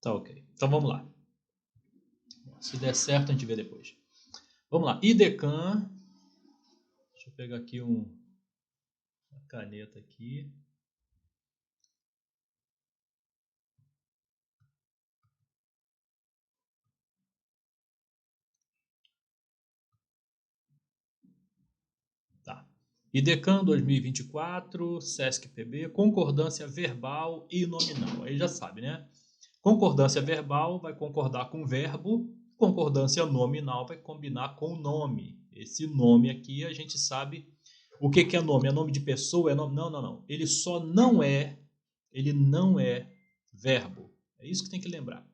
Tá ok. Então vamos lá. Se der certo, a gente vê depois. Vamos lá. IDECAN. Deixa eu pegar aqui uma caneta aqui. Tá. IDECAN 2024, SESC-PB, concordância verbal e nominal. Aí já sabe, né? Concordância verbal vai concordar com o verbo, concordância nominal vai combinar com o nome. Esse nome aqui a gente sabe o que é nome. É nome de pessoa? É nome? Não, não, não. Ele não é verbo. É isso que tem que lembrar.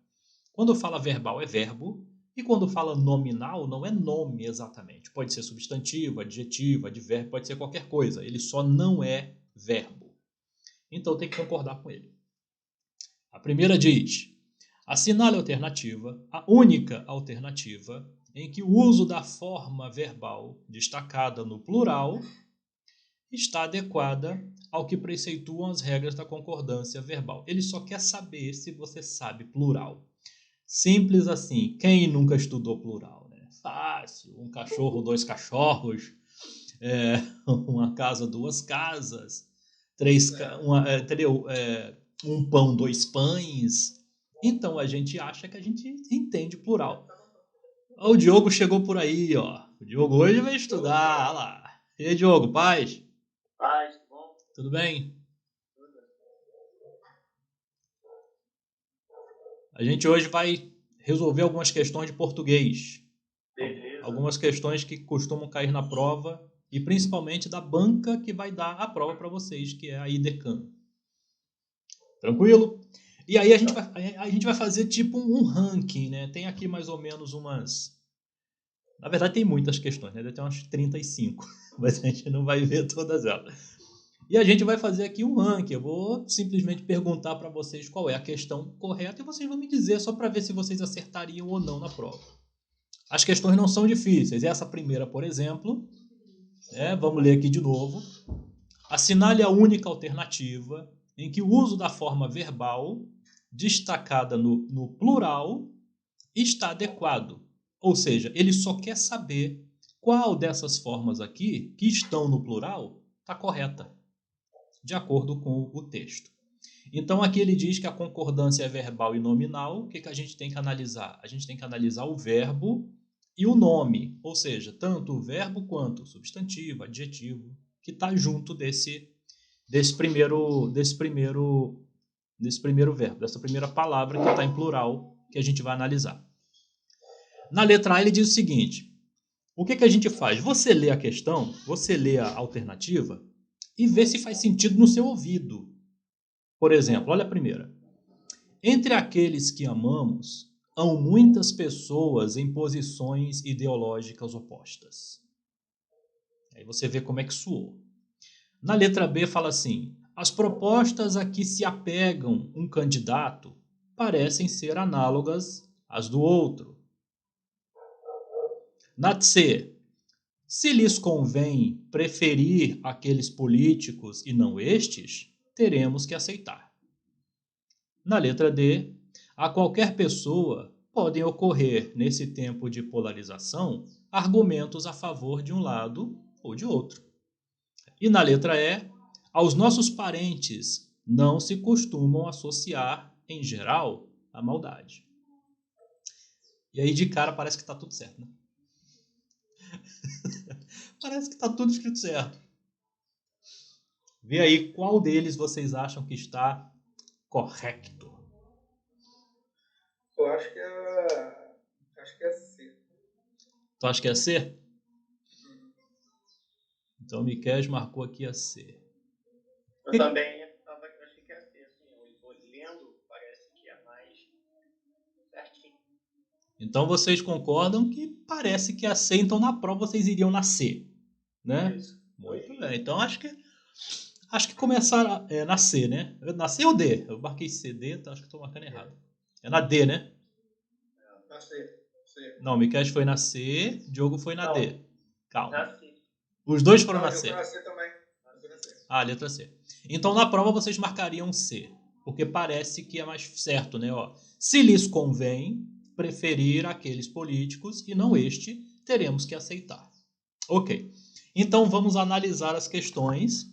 Quando fala verbal é verbo, e quando fala nominal não é nome exatamente. Pode ser substantivo, adjetivo, advérbio, pode ser qualquer coisa. Ele só não é verbo. Então tem que concordar com ele. A primeira diz: assinale a alternativa, a única alternativa, em que o uso da forma verbal destacada no plural está adequada ao que preceituam as regras da concordância verbal. Ele só quer saber se você sabe plural. Simples assim. Quem nunca estudou plural, né? Fácil. Um cachorro, dois cachorros. Uma casa, duas casas. Um pão, dois pães. Então a gente acha que a gente entende plural. O Diogo chegou por aí, ó. O Diogo hoje vai estudar. Olha lá. E aí, Diogo, paz? Paz, tudo bom? Tudo bem? Tudo. A gente hoje vai resolver algumas questões de português. Beleza. Algumas questões que costumam cair na prova e principalmente da banca que vai dar a prova para vocês, que é a IDECAN. Tranquilo? E aí a gente vai fazer tipo um ranking, né? Tem aqui mais ou menos umas... Na verdade tem muitas questões, né? Deve ter umas 35, mas a gente não vai ver todas elas. E a gente vai fazer aqui um ranking. Eu vou simplesmente perguntar para vocês qual é a questão correta e vocês vão me dizer só para ver se vocês acertariam ou não na prova. As questões não são difíceis. Essa primeira, por exemplo, vamos ler aqui de novo. Assinale a única alternativa em que o uso da forma verbal, destacada no plural, está adequado. Ou seja, ele só quer saber qual dessas formas aqui, que estão no plural, está correta, de acordo com o texto. Então aqui ele diz que a concordância é verbal e nominal. O que a gente tem que analisar? A gente tem que analisar o verbo e o nome, ou seja, tanto o verbo quanto o substantivo, adjetivo, que está junto desse primeiro verbo, dessa primeira palavra que está em plural, que a gente vai analisar. Na letra A ele diz o seguinte: o que a gente faz? Você lê a questão, você lê a alternativa e vê se faz sentido no seu ouvido. Por exemplo, olha a primeira. Entre aqueles que amamos, há muitas pessoas em posições ideológicas opostas. Aí você vê como é que soou. Na letra B fala assim: as propostas a que se apegam um candidato parecem ser análogas às do outro. Na C, se lhes convém preferir aqueles políticos e não estes, teremos que aceitar. Na letra D, a qualquer pessoa podem ocorrer, nesse tempo de polarização, argumentos a favor de um lado ou de outro. E na letra E, aos nossos parentes não se costumam associar, em geral, a maldade. E aí de cara parece que está tudo certo, né? Parece que está tudo escrito certo. Vê aí qual deles vocês acham que está correto. Eu acho que é C. Tu acha que é C? Então o Miquel marcou aqui a C. Eu também achei que é C. Assim, lendo, parece que é mais certinho. Então vocês concordam que parece que é a C, então na prova vocês iriam na C, né? Isso. Muito bem. Então acho que começar na C, né? Na C ou D? Eu marquei C, D, então acho que estou marcando errado. É na D, né? Na C. Não, o Miquel foi na C, Diogo foi na D. Calma. Na C. Os dois foram Não, na C. Eu fui na C também. Ah, letra C. Então na prova vocês marcariam C. Porque parece que é mais certo, né? Ó, se lhes convém preferir aqueles políticos e não este, teremos que aceitar. Ok. Então vamos analisar as questões.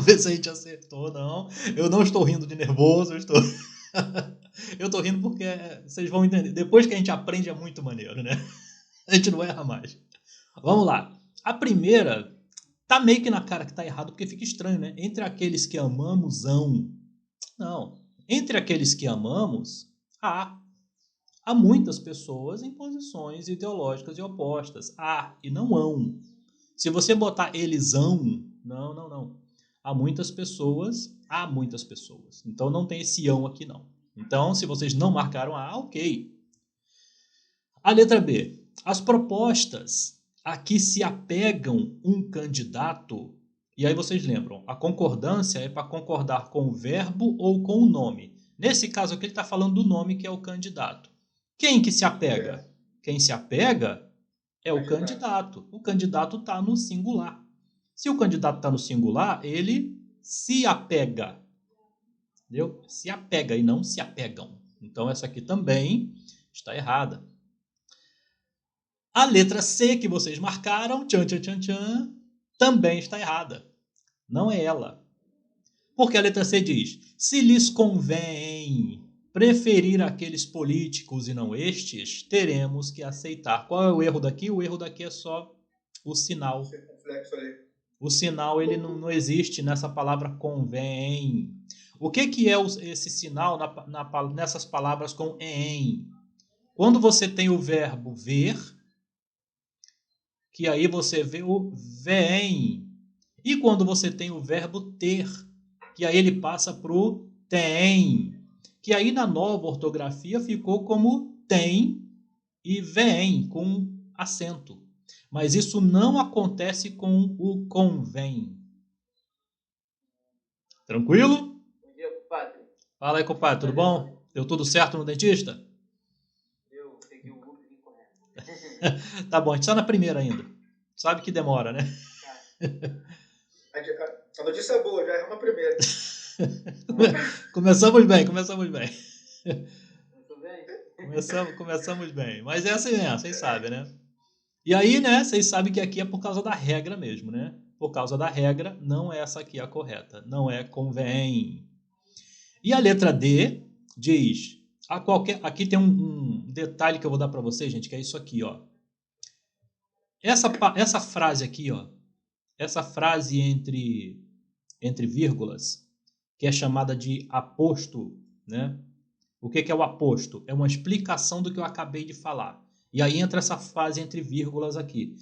Ver se a gente acertou ou não. Eu não estou rindo de nervoso, eu estou rindo porque vocês vão entender. Depois que a gente aprende é muito maneiro, né? A gente não erra mais. Vamos lá. A primeira tá meio que na cara que tá errado porque fica estranho, né? Entre aqueles que amamos, não. Entre aqueles que amamos, há muitas pessoas em posições ideológicas e opostas. Há e não hão. Se você botar eles hão, não. Há muitas pessoas. Então não tem esse hão aqui não. Então, se vocês não marcaram A, ok. A letra B. As propostas a que se apegam um candidato, e aí vocês lembram, a concordância é para concordar com o verbo ou com o nome. Nesse caso aqui ele está falando do nome que é o candidato. Quem que se apega? Quem se apega é o candidato. O candidato está no singular. Se o candidato está no singular, ele se apega. Entendeu? Se apega e não se apegam. Então essa aqui também está errada. A letra C que vocês marcaram, também está errada. Não é ela. Porque a letra C diz, se lhes convém preferir aqueles políticos e não estes, teremos que aceitar. Qual é o erro daqui? O erro daqui é só o sinal. O sinal ele não existe nessa palavra convém. O que é esse sinal nessas palavras com em? Quando você tem o verbo ver, que aí você vê o vem. E quando você tem o verbo ter, que aí ele passa para o tem. Que aí na nova ortografia ficou como tem e vem, com acento. Mas isso não acontece com o convém. Tranquilo? Bom dia, compadre. Fala aí, compadre, tudo bom? Deu tudo certo no dentista? Eu peguei o Uber e correto. Tá bom, a gente está na primeira ainda. Sabe que demora, né? A notícia é boa, já é uma primeira. Começamos bem. Começou bem? Começamos bem. Mas é assim mesmo, vocês sabem, né? E aí, né, vocês sabem que aqui é por causa da regra mesmo, né? Por causa da regra, não é essa aqui a correta. Não é convém. E a letra D diz... Aqui tem um detalhe que eu vou dar para vocês, gente, que é isso aqui, ó. Essa frase aqui, ó. Essa frase entre vírgulas, que é chamada de aposto, né? O que é o aposto? É uma explicação do que eu acabei de falar. E aí entra essa frase entre vírgulas aqui.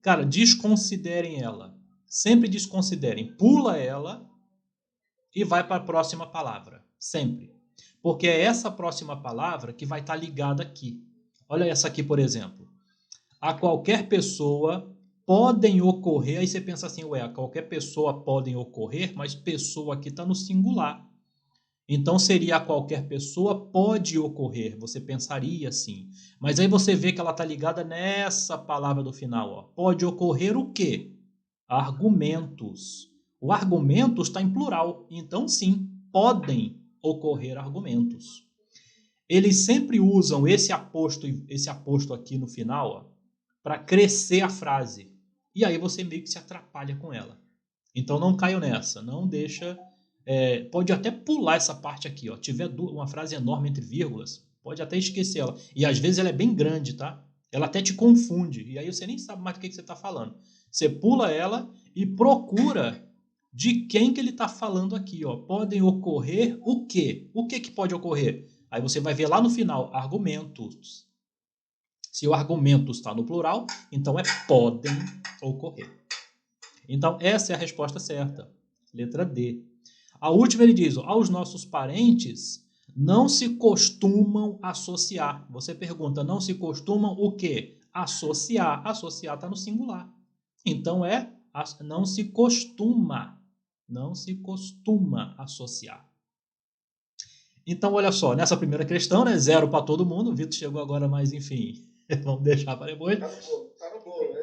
Cara, desconsiderem ela. Sempre desconsiderem. Pula ela e vai para a próxima palavra. Sempre. Porque é essa próxima palavra que vai estar ligada aqui. Olha essa aqui, por exemplo. A qualquer pessoa podem ocorrer. Aí você pensa assim, a qualquer pessoa podem ocorrer, mas pessoa aqui está no singular. Então seria a qualquer pessoa pode ocorrer. Você pensaria assim. Mas aí você vê que ela está ligada nessa palavra do final. Ó. Pode ocorrer o quê? Argumentos. O argumentos está em plural. Então sim, podem ocorrer argumentos. Eles sempre usam esse aposto aqui no final para crescer a frase. E aí você meio que se atrapalha com ela. Então não caiam nessa. Não deixa... pode até pular essa parte aqui. Ó. Tiver uma frase enorme entre vírgulas, pode até esquecer ela. E às vezes ela é bem grande, tá? Ela até te confunde. E aí você nem sabe mais do que você está falando. Você pula ela e procura de quem que ele está falando aqui. Ó. Podem ocorrer o quê? O que pode ocorrer? Aí você vai ver lá no final, argumentos. Se o argumentos está no plural, então é podem ocorrer. Então essa é a resposta certa. Letra D. A última ele diz, aos nossos parentes não se costumam associar. Você pergunta, não se costumam o quê? Associar. Associar está no singular. Então não se costuma. Não se costuma associar. Então, olha só, nessa primeira questão, né, 0 para todo mundo. O Vitor chegou agora, mas enfim, vamos deixar para depois. Tá no bolo.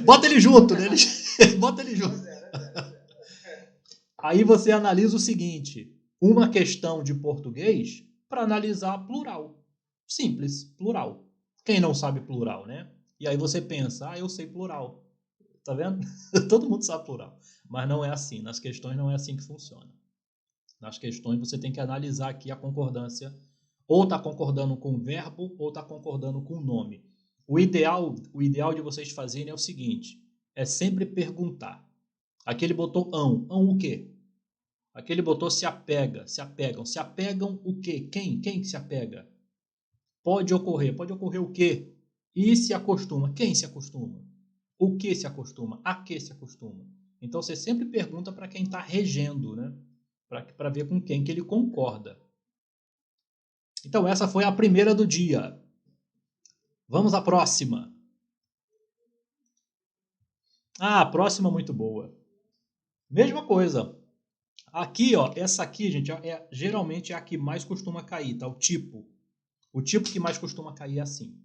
Bota ele junto, né? Bota ele junto. Aí você analisa o seguinte, uma questão de português para analisar plural. Simples, plural. Quem não sabe plural, né? E aí você pensa, eu sei plural. Tá vendo? Todo mundo sabe plural. Mas não é assim. Nas questões não é assim que funciona. Nas questões você tem que analisar aqui a concordância. Ou está concordando com o verbo, ou está concordando com o nome. O ideal de vocês fazerem é o seguinte. É sempre perguntar. Aqui ele botou ão. Ão o quê? Aqui ele botou se apega. Se apegam. Se apegam o quê? Quem? Quem que se apega? Pode ocorrer. Pode ocorrer o quê? E se acostuma. Quem se acostuma? O que se acostuma? A que se acostuma? Então você sempre pergunta para quem está regendo, né? Para ver com quem que ele concorda. Então essa foi a primeira do dia. Vamos à próxima. A próxima muito boa. Mesma coisa. Aqui, ó, essa aqui, gente, geralmente é a que mais costuma cair, tá? O tipo. O tipo que mais costuma cair é assim.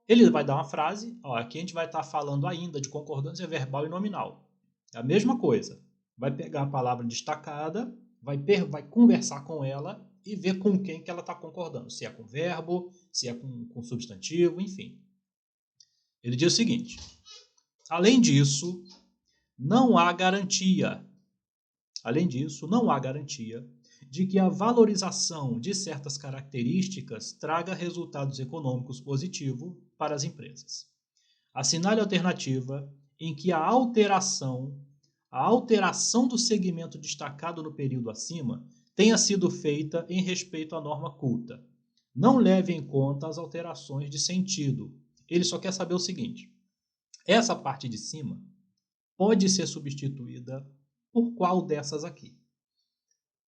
Ele vai dar uma frase, ó, aqui a gente vai estar falando ainda de concordância verbal e nominal. É a mesma coisa. Vai pegar a palavra destacada, vai conversar com ela e ver com quem que ela está concordando. Se é com verbo, se é com substantivo, enfim. Ele diz o seguinte: além disso, não há garantia. Além disso, não há garantia de que a valorização de certas características traga resultados econômicos positivos para as empresas. Assinale a alternativa em que a alteração do segmento destacado no período acima tenha sido feita em respeito à norma culta. Não leve em conta as alterações de sentido. Ele só quer saber o seguinte: essa parte de cima pode ser substituída por qual dessas aqui?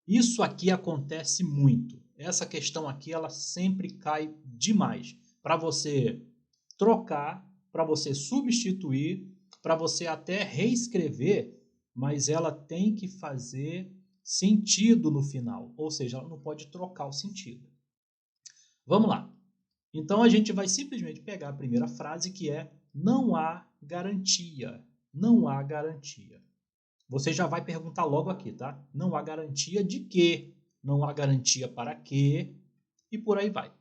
Isso aqui acontece muito. Essa questão aqui, ela sempre cai demais. Para você trocar, para você substituir, para você até reescrever, mas ela tem que fazer sentido no final. Ou seja, ela não pode trocar o sentido. Vamos lá. Então, a gente vai simplesmente pegar a primeira frase, que é: não há garantia. Não há garantia. Você já vai perguntar logo aqui, tá? Não há garantia de quê? Não há garantia para quê? E por aí vai.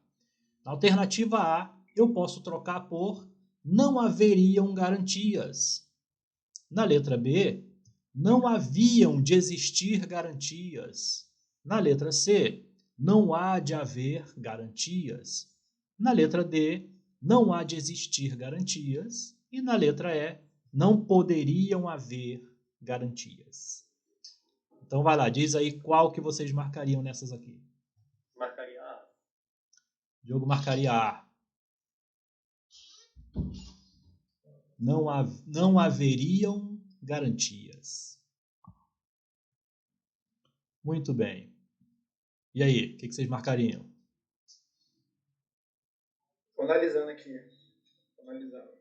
Na alternativa A, eu posso trocar por não haveriam garantias. Na letra B, não haviam de existir garantias. Na letra C, não há de haver garantias. Na letra D, não há de existir garantias. E na letra E, não poderiam haver garantias. Então vai lá, diz aí qual que vocês marcariam nessas aqui. Marcaria A. Diogo marcaria A. Não haveriam garantias. Muito bem. E aí, o que vocês marcariam? Estou analisando aqui. Analisando.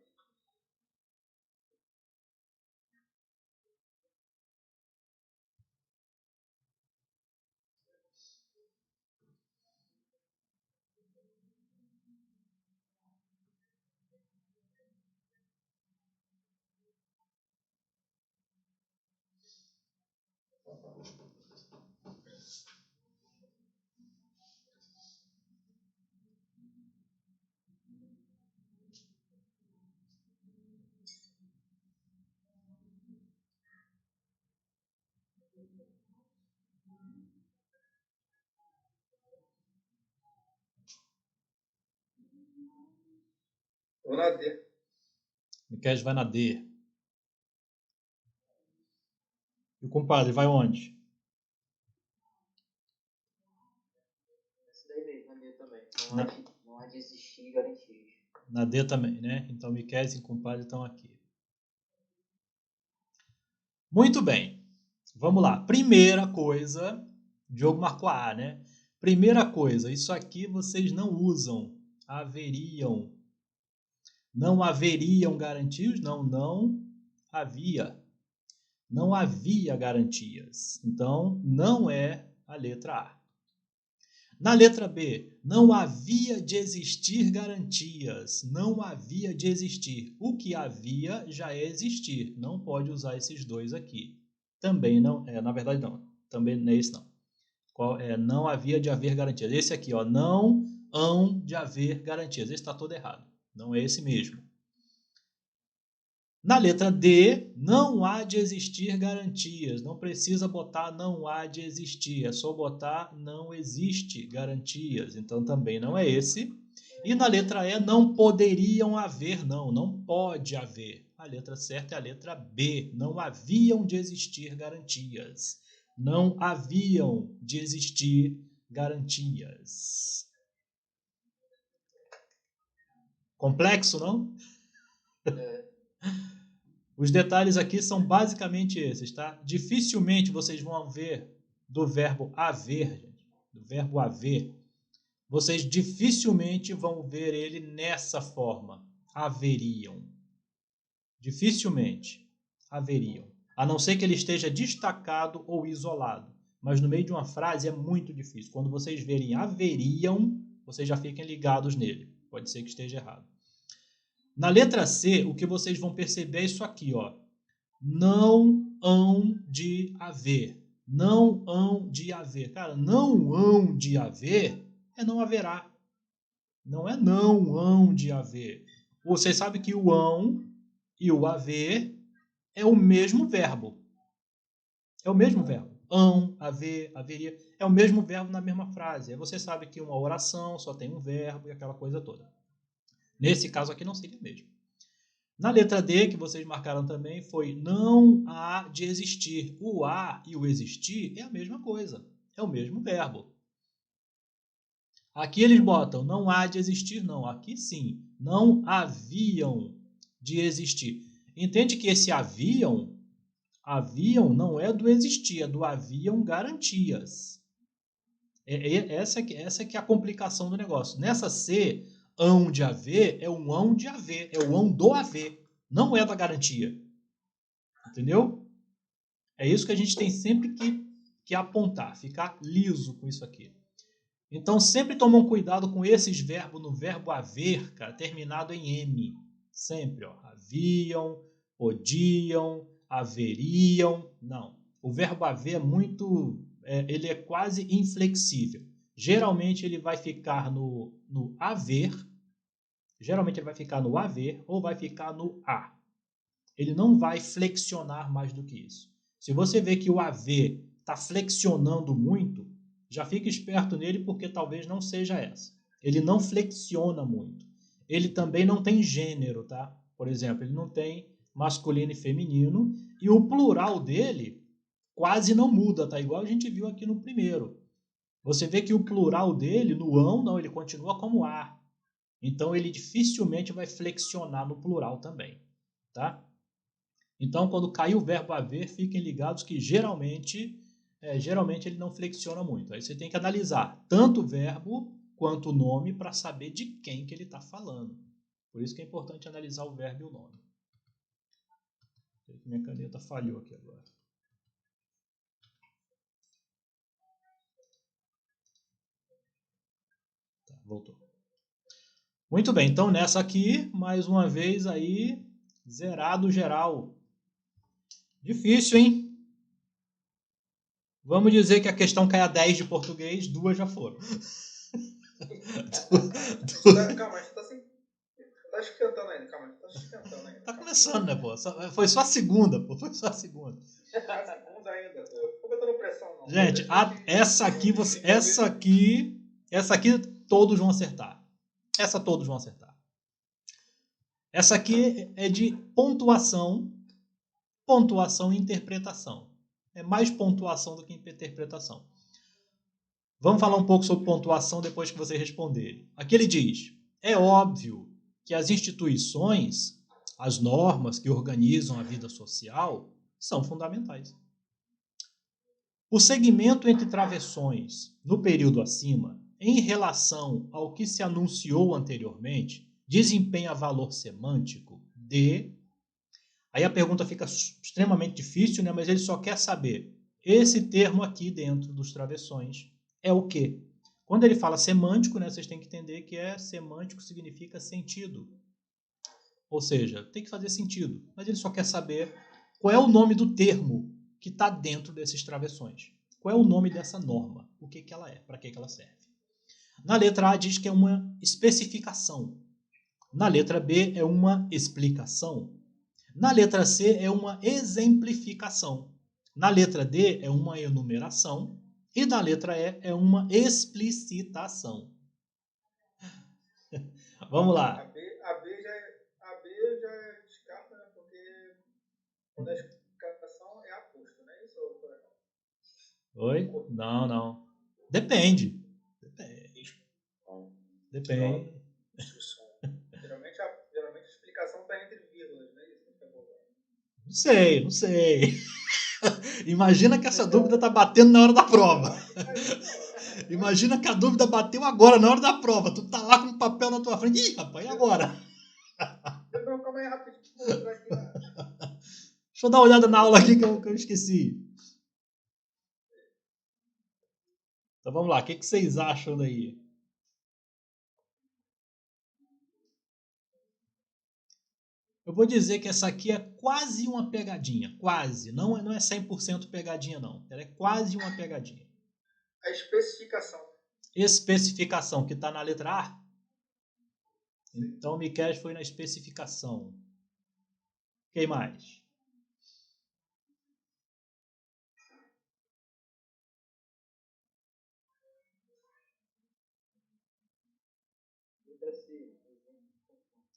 Vou na D. Miquel vai na D. E o compadre vai onde? Esse daí mesmo, na D também. Não há de existir garantias. Na D também, né? Então Miquel e compadre estão aqui. Muito bem. Vamos lá. Primeira coisa, Diogo marcou a A, né? Primeira coisa, isso aqui vocês não usam. Haveriam. Não haveriam garantias? Não havia. Não havia garantias. Então, não é a letra A. Na letra B, não havia de existir garantias. Não havia de existir. O que havia já é existir. Não pode usar esses dois aqui. Também não, na verdade não. Também não é isso não. Não havia de haver garantias. Esse aqui, ó, não hão de haver garantias. Esse está todo errado. Não é esse mesmo. Na letra D, não há de existir garantias. Não precisa botar não há de existir. É só botar não existe garantias. Então também não é esse. E na letra E, não poderiam haver, não pode haver. A letra certa é a letra B. Não haviam de existir garantias. Não haviam de existir garantias. Complexo, não? Os detalhes aqui são basicamente esses, tá? Dificilmente vocês vão ver do verbo haver, gente, do verbo haver. Vocês dificilmente vão ver ele nessa forma. Haveriam. Dificilmente haveriam. A não ser que ele esteja destacado ou isolado. Mas no meio de uma frase é muito difícil. Quando vocês verem haveriam, vocês já fiquem ligados nele. Pode ser que esteja errado. Na letra C, o que vocês vão perceber é isso aqui, ó. Não hão de haver. Não hão de haver. Cara, não hão de haver é não haverá. Não é não hão de haver. Vocês sabem que o hão e o haver é o mesmo verbo. É o mesmo verbo. Hão, haver, haveria. É o mesmo verbo na mesma frase. Aí você sabe que uma oração só tem um verbo e aquela coisa toda. Nesse caso aqui não seria mesmo. Na letra D, que vocês marcaram também, foi não há de existir. O há e o existir é a mesma coisa. É o mesmo verbo. Aqui eles botam não há de existir, não. Aqui sim. Não haviam de existir. Entende que esse haviam não é do existir, é do haviam garantias. Essa que é a complicação do negócio. Nessa C, hão de haver é o hão de haver, é o hão do haver, não é da garantia. Entendeu? É isso que a gente tem sempre que apontar, ficar liso com isso aqui. Então sempre tomam cuidado com esses verbos no verbo haver, cara, terminado em M. Sempre, ó. Haviam, podiam, haveriam. Não. O verbo haver é muito... ele é quase inflexível. Geralmente ele vai ficar no haver. Geralmente ele vai ficar no haver ou vai ficar no a. Ele não vai flexionar mais do que isso. Se você vê que o haver está flexionando muito, já fica esperto nele porque talvez não seja essa. Ele não flexiona muito. Ele também não tem gênero, tá? Por exemplo, ele não tem masculino e feminino e o plural dele quase não muda, tá? Igual a gente viu aqui no primeiro. Você vê que o plural dele, no ão, não, ele continua como a. Então ele dificilmente vai flexionar no plural também, tá? Então, quando cair o verbo haver, fiquem ligados que geralmente ele não flexiona muito. Aí você tem que analisar tanto o verbo quanto o nome para saber de quem que ele está falando. Por isso que é importante analisar o verbo e o nome. Minha caneta falhou aqui agora. Tá, voltou. Muito bem, então nessa aqui, mais uma vez aí, zerado geral. Difícil, hein? Vamos dizer que a questão cai a 10 de português, 2 já foram. Calma, você tá esquentando ainda, calma, tá esquentando ainda. Tá começando, né, pô? Foi só a segunda, pô. Foi só a segunda. A segunda ainda, pô. Não tô botando pressão, não. Gente, essa aqui todos vão acertar. Essa todos vão acertar. Essa aqui é de pontuação e interpretação. É mais pontuação do que interpretação. Vamos falar um pouco sobre pontuação depois que você responder. Aqui ele diz, é óbvio que as instituições, as normas que organizam a vida social, são fundamentais. O segmento entre travessões no período acima, em relação ao que se anunciou anteriormente, desempenha valor semântico de... Aí a pergunta fica extremamente difícil, né? Mas ele só quer saber, esse termo aqui dentro dos travessões é o quê? Quando ele fala semântico, né, vocês têm que entender que semântico significa sentido. Ou seja, tem que fazer sentido. Mas ele só quer saber qual é o nome do termo que está dentro desses travessões. Qual é o nome dessa norma? O que ela é? Para que ela serve? Na letra A diz que é uma especificação. Na letra B é uma explicação. Na letra C é uma exemplificação. Na letra D é uma enumeração. E na letra E é uma explicitação. Vamos lá. A B já descarta, né? Porque quando a explicação é aposto, não é isso? Oi? Não. Depende. Depende. Geralmente a explicação está entre vírgulas, não é isso? Não sei. Imagina que essa dúvida está batendo na hora da prova. Imagina que a dúvida bateu agora, na hora da prova. Tu tá lá com um papel na tua frente. Ih, rapaz, e agora? Não, calma aí, rapidinho. Deixa eu dar uma olhada na aula aqui que eu esqueci. Então vamos lá, o que vocês acham daí? Eu vou dizer que essa aqui é quase uma pegadinha. Quase. Não é 100% pegadinha, não. Ela é quase uma pegadinha. A especificação. Especificação, que está na letra A. Então o Miquel foi na especificação. Quem mais?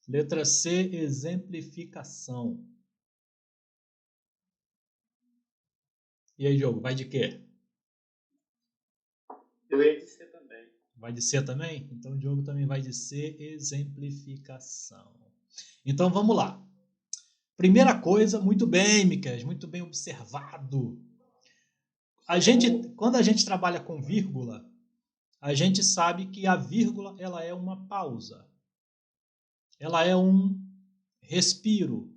Letra C, exemplificação. E aí, Diogo, vai de quê? Eu ia de C também. Vai de C também? Então o Diogo também vai de C, exemplificação. Então vamos lá. Primeira coisa, muito bem, Miquel, muito bem observado. Quando a gente trabalha com vírgula, a gente sabe que a vírgula ela é uma pausa. Ela é um respiro.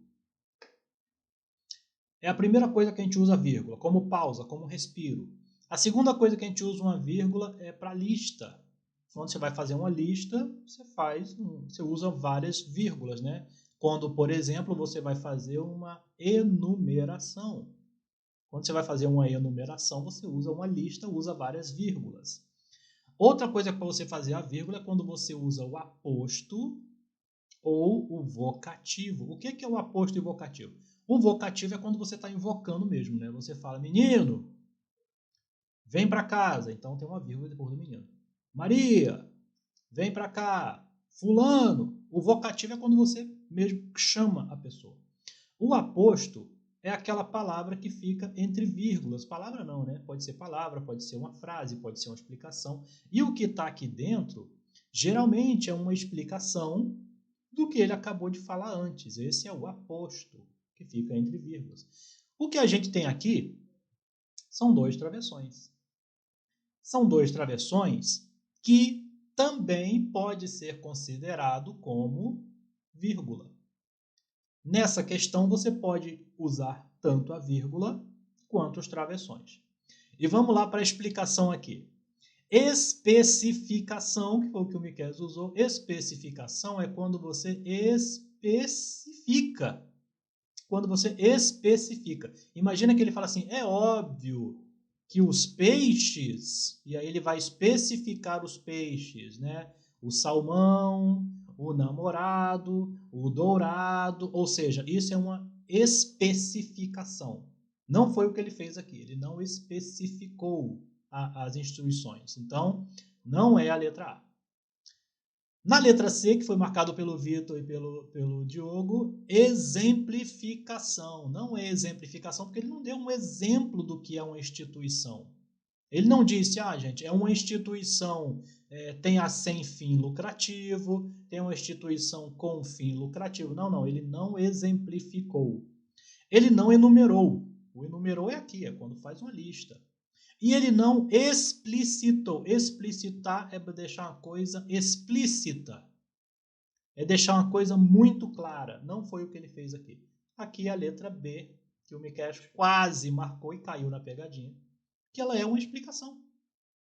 É a primeira coisa que a gente usa a vírgula, como pausa, como respiro. A segunda coisa que a gente usa uma vírgula é para lista. Quando você vai fazer uma lista, você usa várias vírgulas, né? Quando, por exemplo, você vai fazer uma enumeração. Quando você vai fazer uma enumeração, você usa uma lista, usa várias vírgulas. Outra coisa para você fazer a vírgula é quando você usa o aposto ou o vocativo. O que é o aposto e o vocativo? O vocativo é quando você está invocando mesmo, né? Você fala, menino, vem para casa. Então tem uma vírgula depois do menino. Maria, vem para cá. Fulano. O vocativo é quando você mesmo chama a pessoa. O aposto é aquela palavra que fica entre vírgulas. Palavra não, né? Pode ser palavra, pode ser uma frase, pode ser uma explicação. E o que está aqui dentro, geralmente é uma explicação do que ele acabou de falar antes. Esse é o aposto, que fica entre vírgulas. O que a gente tem aqui são dois travessões. São dois travessões que também pode ser considerado como vírgula. Nessa questão, você pode usar tanto a vírgula quanto os travessões. E vamos lá para a explicação aqui. Especificação, que foi o que o Miquel usou. Especificação é quando você especifica. Quando você especifica. Imagina que ele fala assim, é óbvio que os peixes, e aí ele vai especificar os peixes, né? O salmão, o namorado, o dourado, ou seja, isso é uma especificação. Não foi o que ele fez aqui, ele não especificou as instruções. Então, não é a letra A. Na letra C, que foi marcado pelo Vitor e pelo Diogo, exemplificação. Não é exemplificação, porque ele não deu um exemplo do que é uma instituição. Ele não disse, gente, é uma instituição, tem sem fim lucrativo, tem uma instituição com fim lucrativo. Não, ele não exemplificou. Ele não enumerou. O enumerou é aqui, é quando faz uma lista. E ele não explicitou. Explicitar é deixar uma coisa explícita. É deixar uma coisa muito clara. Não foi o que ele fez aqui. Aqui é a letra B, que o Miquel quase marcou e caiu na pegadinha. Que ela é uma explicação.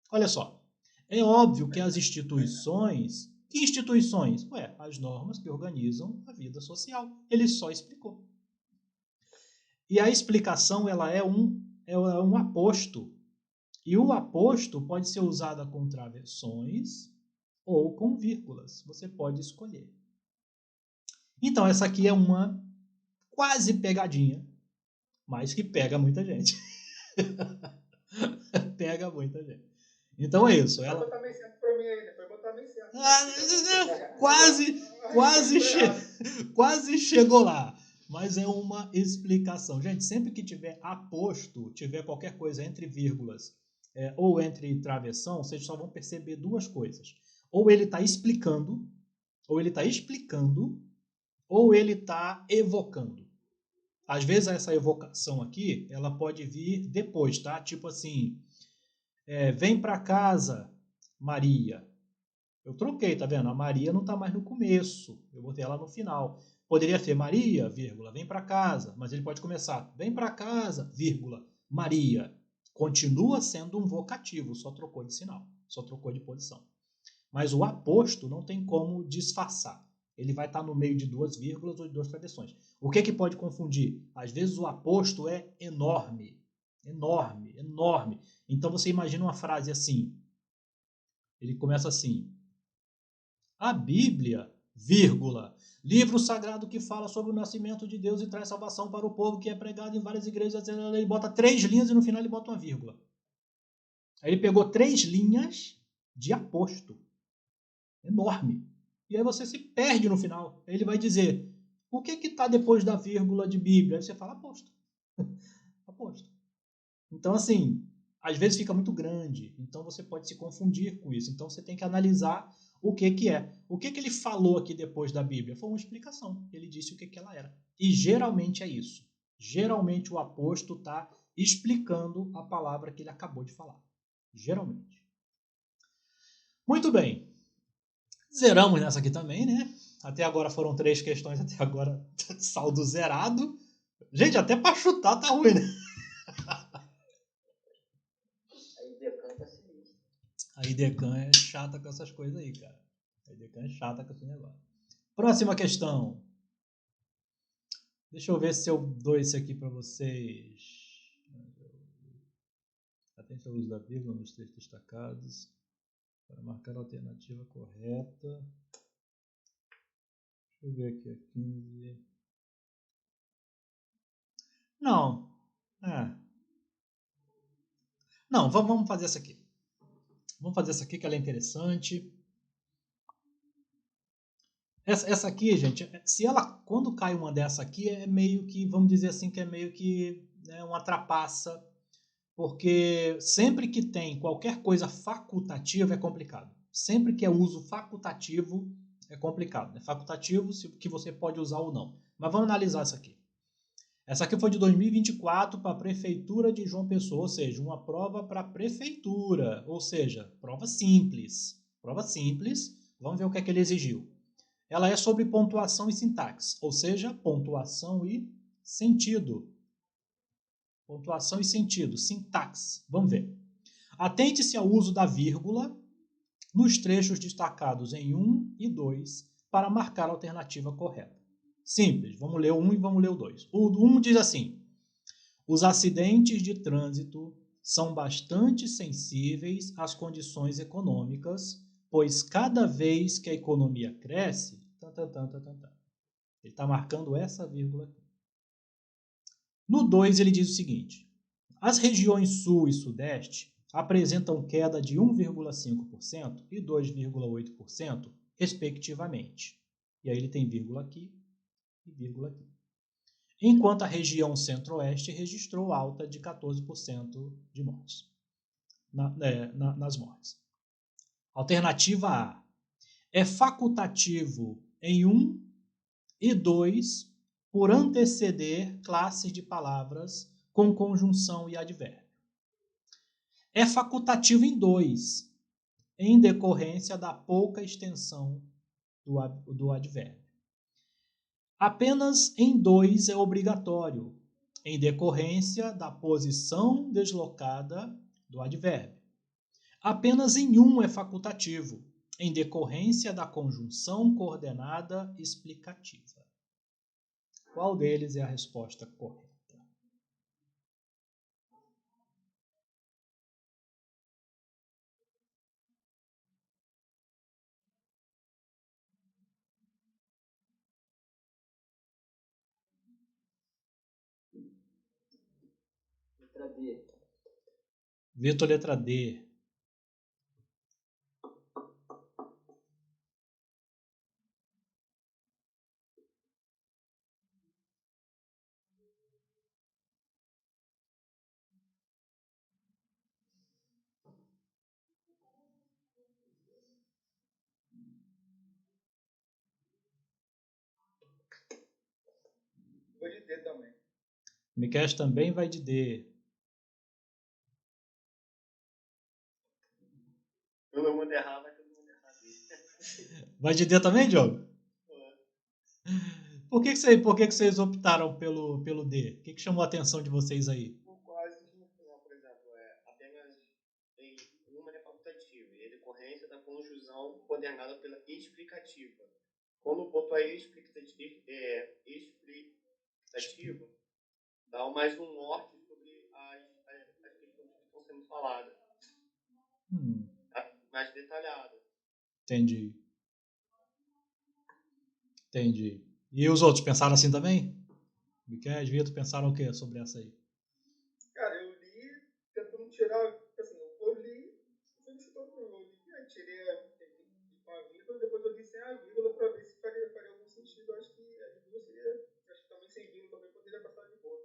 Olha só. É óbvio que as instituições... Que instituições? As normas que organizam a vida social. Ele só explicou. E a explicação ela é um aposto. E o aposto pode ser usado com travessões ou com vírgulas. Você pode escolher. Então, essa aqui é uma quase pegadinha, mas que pega muita gente. Pega muita gente. Então é isso. Vai botar meio certo pra mim aí, depois botar meio certo. Quase chegou lá. Mas é uma explicação. Gente, sempre que tiver aposto, tiver qualquer coisa entre vírgulas ou entre travessão, vocês só vão perceber duas coisas. Ou ele está explicando, ou ele está evocando. Às vezes essa evocação aqui, ela pode vir depois, tá? Tipo assim, vem para casa, Maria. Eu troquei, tá vendo? A Maria não está mais no começo. Eu botei ela no final. Poderia ser Maria, vírgula, vem para casa. Mas ele pode começar, vem para casa, vírgula, Maria. Continua sendo um vocativo, só trocou de sinal, só trocou de posição. Mas o aposto não tem como disfarçar. Ele vai estar no meio de duas vírgulas ou de duas travessões. O que pode confundir? Às vezes o aposto é enorme. Enorme, enorme. Então você imagina uma frase assim. Ele começa assim. A Bíblia, vírgula, livro sagrado que fala sobre o nascimento de Deus e traz salvação para o povo, que é pregado em várias igrejas. Ele bota 3 linhas e no final ele bota uma vírgula. Aí ele pegou 3 linhas de aposto. Enorme. E aí você se perde no final. Ele vai dizer, o que está depois da vírgula de Bíblia? Aí você fala, aposto. Aposto. Então, assim, às vezes fica muito grande. Então você pode se confundir com isso. Então você tem que analisar o que é. O que ele falou aqui depois da Bíblia? Foi uma explicação. Ele disse o que ela era. E geralmente é isso. Geralmente o aposto está explicando a palavra que ele acabou de falar. Geralmente. Muito bem. Zeramos nessa aqui também, né? Até agora foram 3 questões, até agora saldo zerado. Gente, até para chutar tá ruim, né? A IDECAN é chata com essas coisas aí, cara. A IDECAN é chata com esse negócio. Próxima questão. Deixa eu ver se eu dou esse aqui para vocês. Atente ao uso da vírgula nos trechos destacados para marcar a alternativa correta. Deixa eu ver aqui a 15. Não. Não, vamos fazer essa aqui. Vamos fazer essa aqui que ela é interessante. Essa aqui, gente, se ela, quando cai uma dessa aqui, é meio que, vamos dizer assim, que é meio que uma trapaça, porque sempre que tem qualquer coisa facultativa é complicado. Sempre que é uso facultativo é complicado. É facultativo que você pode usar ou não. Mas vamos analisar essa aqui. Essa aqui foi de 2024 para a Prefeitura de João Pessoa, ou seja, uma prova para a Prefeitura, ou seja, prova simples. Prova simples, vamos ver o que é que ele exigiu. Ela é sobre pontuação e sintaxe, ou seja, pontuação e sentido. Pontuação e sentido, sintaxe. Vamos ver. Atente-se ao uso da vírgula nos trechos destacados em 1 e 2 para marcar a alternativa correta. Simples, vamos ler o 1 e vamos ler o 2. O 1 diz assim: os acidentes de trânsito são bastante sensíveis às condições econômicas, pois cada vez que a economia cresce, ele está marcando essa vírgula aqui. No 2 ele diz o seguinte: as regiões sul e sudeste apresentam queda de 1,5% e 2,8%, respectivamente. E aí ele tem vírgula aqui e vírgula aqui. Enquanto a região centro-oeste registrou alta de 14% de mortes. Nas mortes. Alternativa A. É facultativo em 1 e 2 por anteceder classes de palavras com conjunção e advérbio. É facultativo em 2, em decorrência da pouca extensão do advérbio. Apenas em 2 é obrigatório, em decorrência da posição deslocada do advérbio. Apenas em 1 é facultativo, em decorrência da conjunção coordenada explicativa. Qual deles é a resposta correta? Letra D. Vitor, letra D. Vou de D também. Miquel também vai de D. Todo mundo errar, vai todo mundo errar. Vai de D também, Diogo? Pô, Por que vocês optaram pelo D? O que chamou a atenção de vocês aí? por quase que no final, por exemplo, apenas tem uma é facultativa e a decorrência da conjunção coordenada pela explicativa. Quando botou a explicativa, dá mais um norte sobre as questões que estão sendo faladas. Mais detalhada. Entendi. E os outros pensaram assim também? Miquel, Vitor, pensaram o que sobre essa aí? Cara, eu li tentando tirar, assim, eu li, você não chutou não, eu li, tirei com a vírgula, depois eu li sem a vírgula pra ver se faria algum sentido. Eu acho que as duas seria, acho que também sem vírgula também poderia passar de boa.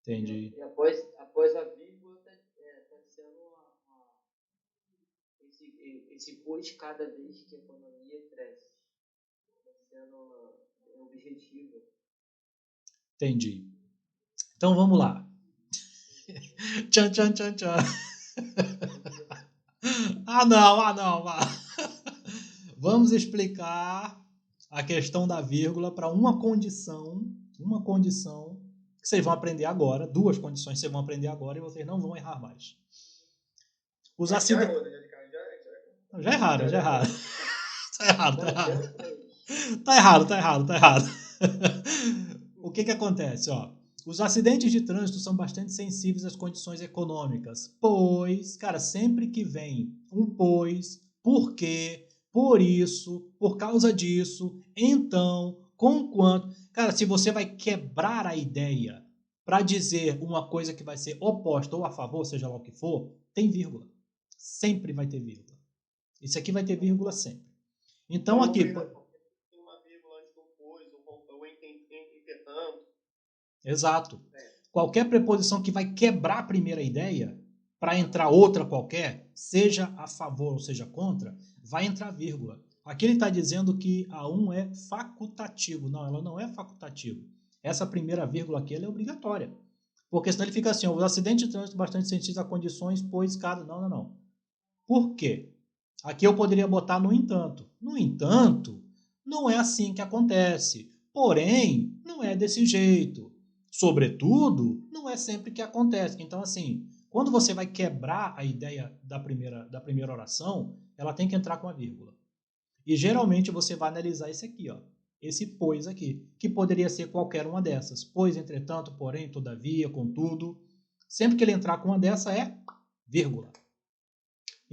Entendi. E após a vírgula tá sendo esse pois cada vez que a economia cresce. Está sendo objetivo. Entendi. Então vamos lá. Tchan, tchan, tchan, tchan. Não. Vamos explicar a questão da vírgula para uma condição que vocês vão aprender agora, duas condições que vocês vão aprender agora e vocês não vão errar mais. Os acidentes... Já erraram. Tá errado. O que acontece, ó? Os acidentes de trânsito são bastante sensíveis às condições econômicas, pois, cara, sempre que vem um pois, porque, por isso, por causa disso, então, com quanto... Cara, se você vai quebrar a ideia para dizer uma coisa que vai ser oposta ou a favor, seja lá o que for, tem vírgula. Sempre vai ter vírgula. Isso aqui vai ter vírgula sempre. Então, aqui... Tem uma vírgula antes do pois, ou entretanto. Exato. Qualquer preposição que vai quebrar a primeira ideia para entrar outra qualquer, seja a favor ou seja contra, vai entrar vírgula. Aqui ele está dizendo que a 1 é facultativo. Não, ela não é facultativa. Essa primeira vírgula aqui ela é obrigatória. Porque senão ele fica assim, os acidentes de trânsito bastante sensíveis a condições, pois cada... Não. Por quê? Aqui eu poderia botar no entanto. No entanto, não é assim que acontece. Porém, não é desse jeito. Sobretudo, não é sempre que acontece. Então, assim, quando você vai quebrar a ideia da primeira oração, ela tem que entrar com a vírgula. E geralmente você vai analisar esse aqui, ó. Esse pois aqui, que poderia ser qualquer uma dessas. Pois, entretanto, porém, todavia, contudo. Sempre que ele entrar com uma dessa é vírgula.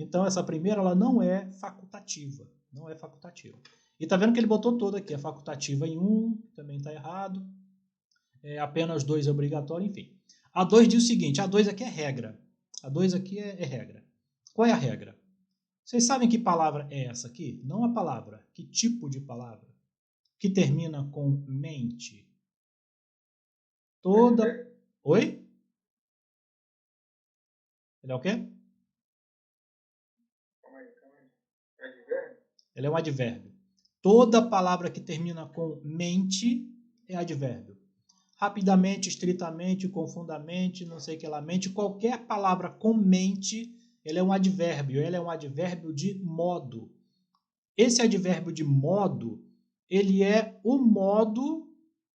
Então, essa primeira, ela não é facultativa. Não é facultativa. E tá vendo que ele botou toda aqui. É facultativa em 1, também tá errado. Apenas 2 é obrigatório, enfim. A 2 diz o seguinte, a 2 aqui é regra. A 2 aqui é regra. Qual é a regra? Vocês sabem que palavra é essa aqui? Não a palavra. Que tipo de palavra? Que termina com mente. Toda... Oi? Ele é o quê? Ele é um advérbio. Toda palavra que termina com mente é advérbio. Rapidamente, estritamente, confundamente, não sei o que lá, mente. Qualquer palavra com mente, ele é um advérbio. Ele é um advérbio de modo. Esse advérbio de modo, ele é o modo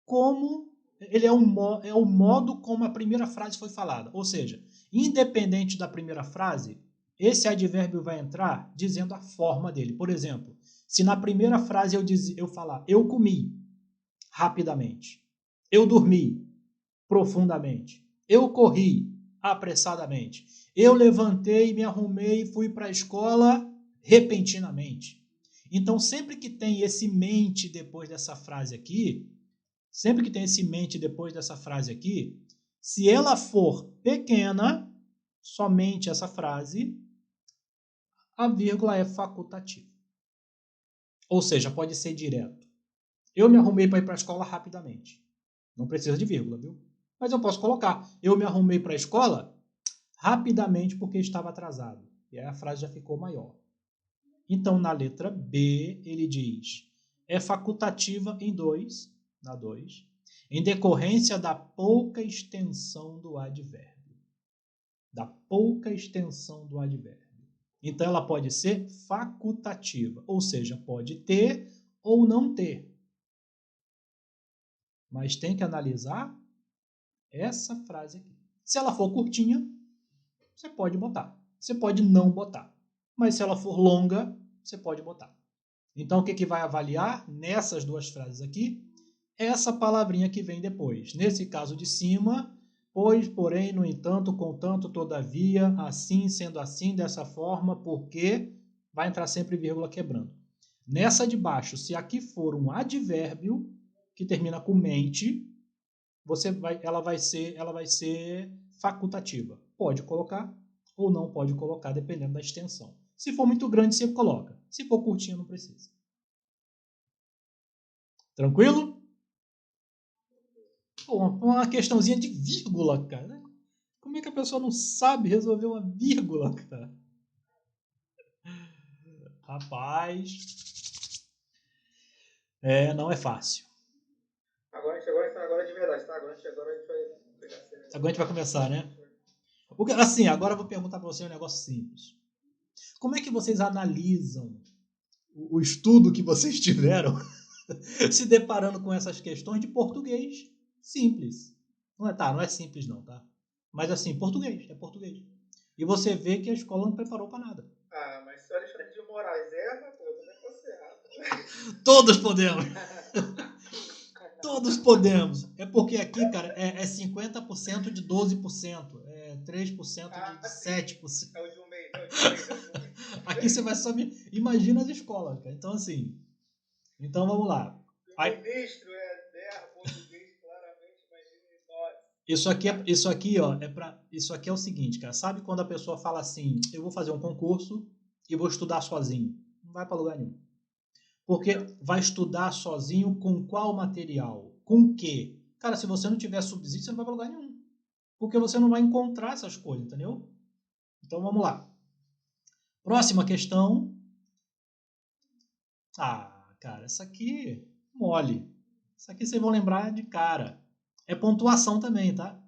como... Ele é o modo como a primeira frase foi falada. Ou seja, independente da primeira frase, esse advérbio vai entrar dizendo a forma dele. Por exemplo, se na primeira frase eu falar eu comi rapidamente, eu dormi profundamente, eu corri apressadamente, eu levantei, me arrumei e fui para a escola repentinamente. Então, sempre que tem esse mente depois dessa frase aqui, Se ela for pequena, somente essa frase, a vírgula é facultativa. Ou seja, pode ser direto. Eu me arrumei para ir para a escola rapidamente. Não precisa de vírgula, viu? Mas eu posso colocar. Eu me arrumei para a escola rapidamente porque estava atrasado. E aí a frase já ficou maior. Então, na letra B, ele diz: é facultativa em 2, na 2, em decorrência da pouca extensão do advérbio. Da pouca extensão do advérbio. Então, ela pode ser facultativa, ou seja, pode ter ou não ter. Mas tem que analisar essa frase aqui. Se ela for curtinha, você pode botar. Você pode não botar. Mas se ela for longa, você pode botar. Então, o que vai avaliar nessas duas frases aqui? Essa palavrinha que vem depois. Nesse caso de cima, pois, porém, no entanto, contanto, todavia, assim, sendo assim, dessa forma, porque, vai entrar sempre vírgula quebrando. Nessa de baixo, se aqui for um advérbio, que termina com mente, ela vai ser facultativa. Pode colocar ou não pode colocar, dependendo da extensão. Se for muito grande, você coloca. Se for curtinho, não precisa. Tranquilo? Pô, uma questãozinha de vírgula, cara. Como é que a pessoa não sabe resolver uma vírgula, cara? Rapaz, não é fácil. Agora de verdade, tá? Agora a gente vai pegar a cena. Agora a gente vai começar, né? Assim, agora eu vou perguntar para você um negócio simples. Como é que vocês analisam o estudo que vocês tiveram se deparando com essas questões de português simples? Não é simples não, tá? Mas assim, português, é português. E você vê que a escola não preparou para nada. Ah, mas se o Alexandre de Moraes erra, pô, eu também posso errar. Todos podemos. Todos podemos. É porque aqui, cara, é 50% de 12%. É 3% de 7%. É o de um mês. Aqui você vai só Imagina as escolas, cara. Então, assim... Então, vamos lá. O ministro erra português claramente, imagina nós. Isso aqui é o seguinte, cara. Sabe quando a pessoa fala assim, eu vou fazer um concurso e vou estudar sozinho? Não vai para lugar nenhum. Porque vai estudar sozinho com qual material? Com o quê? Cara, se você não tiver subsídio, você não vai para lugar nenhum. Porque você não vai encontrar essas coisas, entendeu? Então, vamos lá. Próxima questão. Cara, essa aqui mole. Isso aqui vocês vão lembrar de cara. É pontuação também, tá?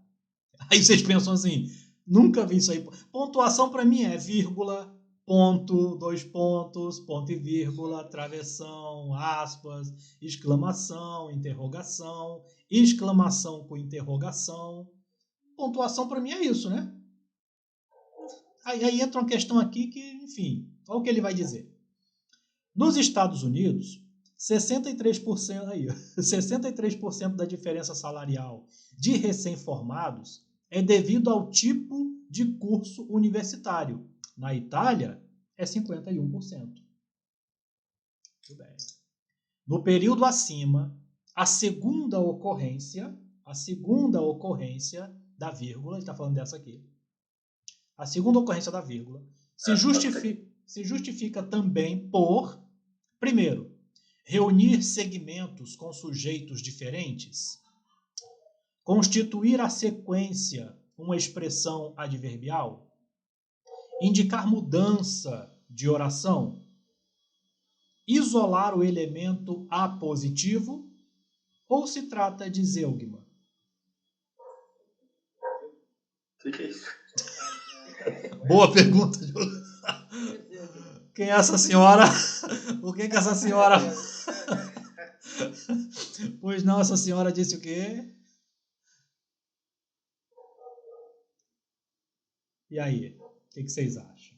Aí vocês pensam assim, nunca vi isso aí. Pontuação para mim é vírgula, ponto, 2 pontos, ponto e vírgula, travessão, aspas, exclamação, interrogação, exclamação com interrogação. Pontuação para mim é isso, né? Aí entra uma questão aqui que, enfim, olha o que ele vai dizer. Nos Estados Unidos, 63% da diferença salarial de recém-formados é devido ao tipo de curso universitário. Na Itália, é 51%. Muito bem. No período acima, a segunda ocorrência da vírgula, ele está falando dessa aqui, a segunda ocorrência da vírgula se justifica também por, primeiro, reunir segmentos com sujeitos diferentes, constituir a sequência uma expressão adverbial, indicar mudança de oração, isolar o elemento apositivo ou se trata de zeugma? O que é isso? Boa pergunta, Júlio. Quem é essa senhora? O que essa senhora... Pois não, essa senhora disse o quê? E aí? O que vocês acham?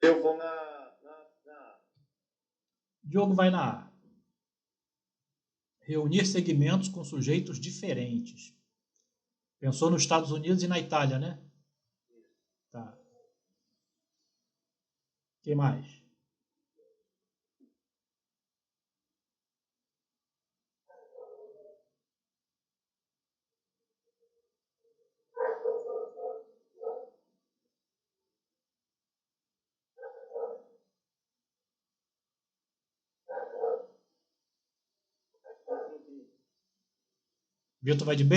Eu vou na Diogo vai na A. Reunir segmentos com sujeitos diferentes. Pensou nos Estados Unidos e na Itália, né? Tá. O que mais? Vitor vai de B?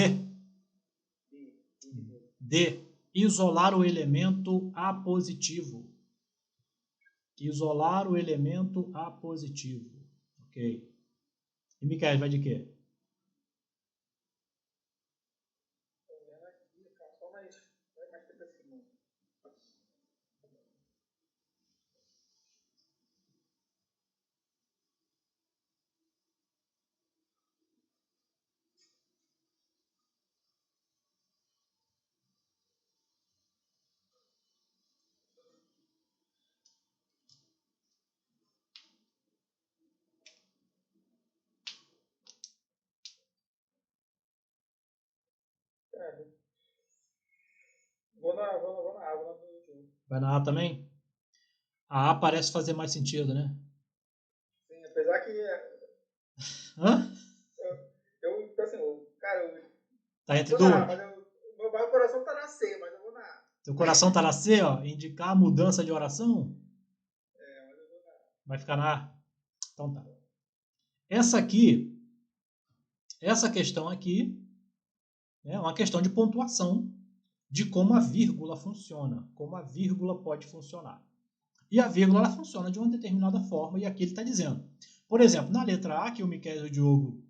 D. Isolar o elemento A positivo. Isolar o elemento A positivo. Ok. E Micael vai de quê? Só mais pra cima. Vou na A, vou na do. Vai na A também? A A parece fazer mais sentido, né? Sim, apesar que Hã? cara, Tá entre vou na A, duas? mas meu coração tá na C, mas eu vou na A. Teu coração tá na C, ó. Indicar a mudança de oração? Mas eu vou na A. Vai ficar na A? Então tá. Essa questão aqui é uma questão de pontuação de como a vírgula funciona, como a vírgula pode funcionar. E a vírgula ela funciona de uma determinada forma, e aqui ele está dizendo. Por exemplo, na letra A, que o Miquel e o Diogo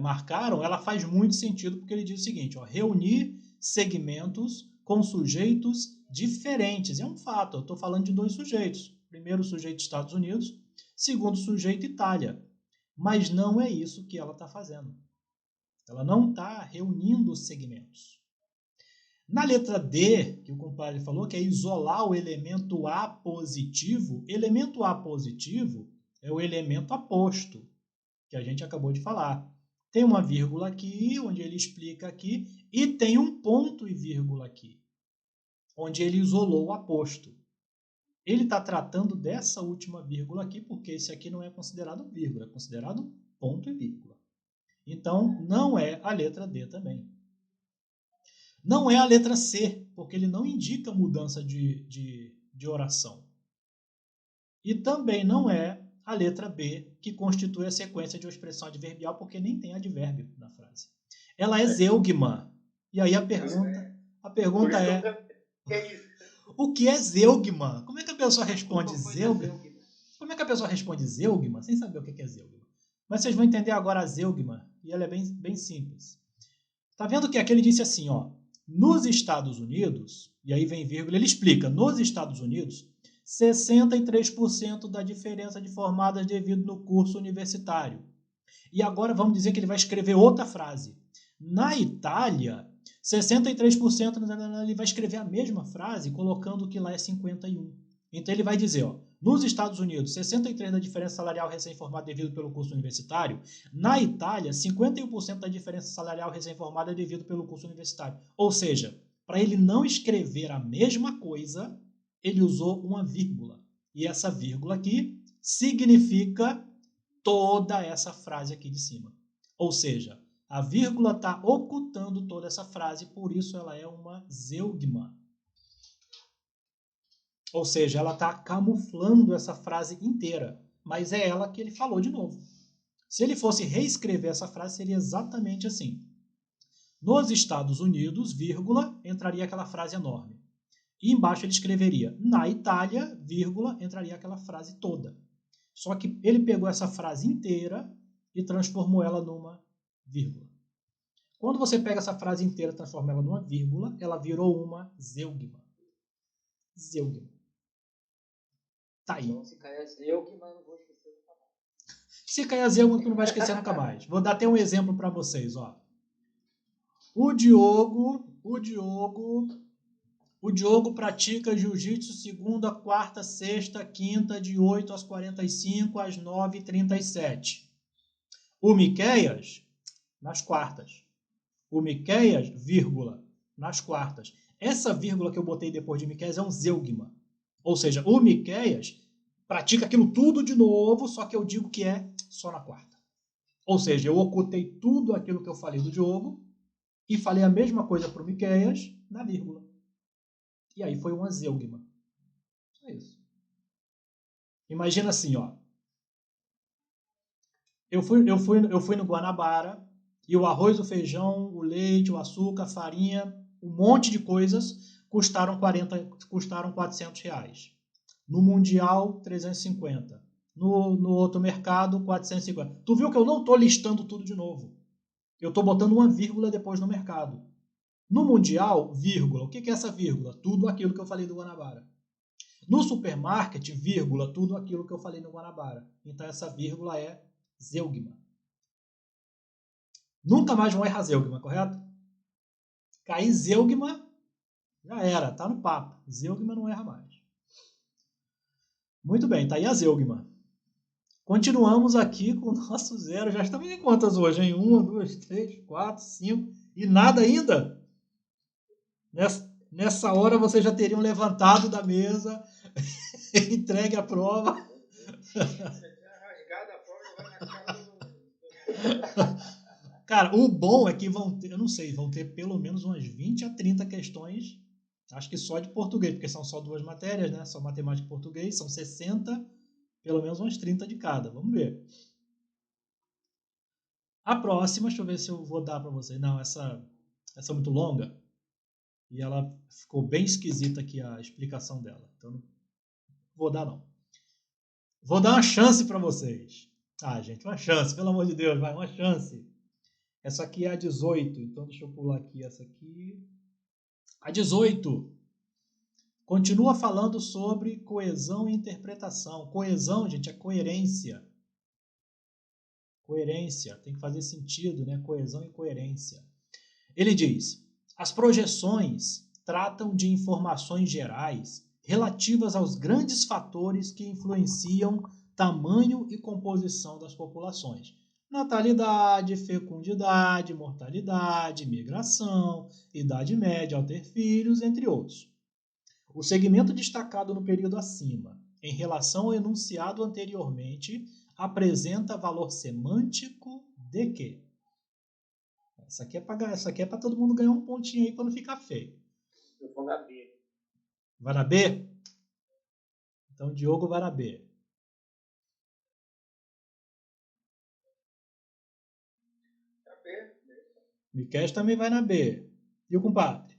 marcaram, ela faz muito sentido, porque ele diz o seguinte, ó, reunir segmentos com sujeitos diferentes. É um fato, eu estou falando de dois sujeitos. Primeiro sujeito Estados Unidos, segundo sujeito Itália. Mas não é isso que ela está fazendo. Ela não está reunindo os segmentos. Na letra D, que o compadre falou, que é isolar o elemento A positivo, elemento A positivo é o elemento aposto, que a gente acabou de falar. Tem uma vírgula aqui, onde ele explica aqui, e tem um ponto e vírgula aqui, onde ele isolou o aposto. Ele está tratando dessa última vírgula aqui, porque esse aqui não é considerado vírgula, é considerado ponto e vírgula. Então, não é a letra D também. Não é a letra C, porque ele não indica mudança de oração. E também não é a letra B, que constitui a sequência de uma expressão adverbial, porque nem tem advérbio na frase. Ela é zeugma. E aí a pergunta é... O que é zeugma? Como é que a pessoa responde zeugma? Como é que a pessoa responde zeugma sem saber o que é zeugma? Mas vocês vão entender agora a zeugma, e ela é bem simples. Tá vendo que aqui ele disse assim, ó, nos Estados Unidos, e aí vem vírgula, ele explica, nos Estados Unidos, 63% da diferença de formadas devido no curso universitário. E agora vamos dizer que ele vai escrever outra frase. Na Itália, 63% ele vai escrever a mesma frase, colocando que lá é 51%. Então ele vai dizer, ó, nos Estados Unidos, 63% da diferença salarial recém-formada devido pelo curso universitário. Na Itália, 51% da diferença salarial recém-formada devido pelo curso universitário. Ou seja, para ele não escrever a mesma coisa, ele usou uma vírgula. E essa vírgula aqui significa toda essa frase aqui de cima. Ou seja, a vírgula está ocultando toda essa frase, por isso ela é uma zeugma. Ou seja, ela está camuflando essa frase inteira, mas é ela que ele falou de novo. Se ele fosse reescrever essa frase, seria exatamente assim. Nos Estados Unidos, vírgula, entraria aquela frase enorme. E embaixo ele escreveria, na Itália, vírgula, entraria aquela frase toda. Só que ele pegou essa frase inteira e transformou ela numa vírgula. Quando você pega essa frase inteira e transforma ela numa vírgula, ela virou uma zeugma. Zeugma. Tá aí. Então, se cair a zeugma, não vou esquecer nunca mais. Se cair a zeugma, tu não vai esquecer nunca mais. Vou dar até um exemplo para vocês, ó. O Diogo pratica jiu-jitsu segunda, quarta, sexta, quinta, de 8 às 45, às 9h37. O Miqueias, nas quartas. O Miqueias, vírgula, nas quartas. Essa vírgula que eu botei depois de Miqueias é um zeugma. Ou seja, o Miqueias pratica aquilo tudo de novo, só que eu digo que é só na quarta. Ou seja, eu ocultei tudo aquilo que eu falei do Diogo e falei a mesma coisa para o Miqueias na vírgula. E aí foi uma zeugma. É isso. Imagina assim, ó. Eu fui no Guanabara e o arroz, o feijão, o leite, o açúcar, a farinha, um monte de coisas custaram 400 reais. No Mundial, 350. No outro mercado, 450. Tu viu que eu não estou listando tudo de novo. Eu estou botando uma vírgula depois no mercado. No Mundial, vírgula. O que é essa vírgula? Tudo aquilo que eu falei do Guanabara. No supermarket, vírgula, tudo aquilo que eu falei no Guanabara. Então essa vírgula é zeugma. Nunca mais vão errar zeugma, correto? Cair zeugma, já era, tá no papo. Zeugma não erra mais. Muito bem, tá aí a zeugma. Continuamos aqui com o nosso zero. Já estamos em quantas hoje, hein? 1, 2, 3, 4, 5 e nada ainda? Nessa hora vocês já teriam levantado da mesa, entregue a prova. Cara, o bom é que vão ter, eu não sei, vão ter pelo menos umas 20 a 30 questões, acho que só de português, porque são só 2 matérias, né? Só matemática e português, são 60, pelo menos umas 30 de cada, vamos ver. A próxima, deixa eu ver se eu vou dar para vocês. Não, essa é muito longa e ela ficou bem esquisita aqui a explicação dela, então não vou dar não. Vou dar uma chance para vocês. Ah, gente, uma chance, pelo amor de Deus, vai, uma chance. Essa aqui é a 18, então deixa eu pular aqui essa aqui. A 18 continua falando sobre coesão e interpretação. Coesão, gente, é coerência. Coerência, tem que fazer sentido, né? Coesão e coerência. Ele diz: as projeções tratam de informações gerais relativas aos grandes fatores que influenciam tamanho e composição das populações. Natalidade, fecundidade, mortalidade, migração, idade média ao ter filhos, entre outros. O segmento destacado no período acima, em relação ao enunciado anteriormente, apresenta valor semântico de quê? Essa aqui é para todo mundo ganhar um pontinho aí para não ficar feio. Eu vou na B. Vai na B? Então, Diogo vai na B. Miqueias também vai na B. E o compadre?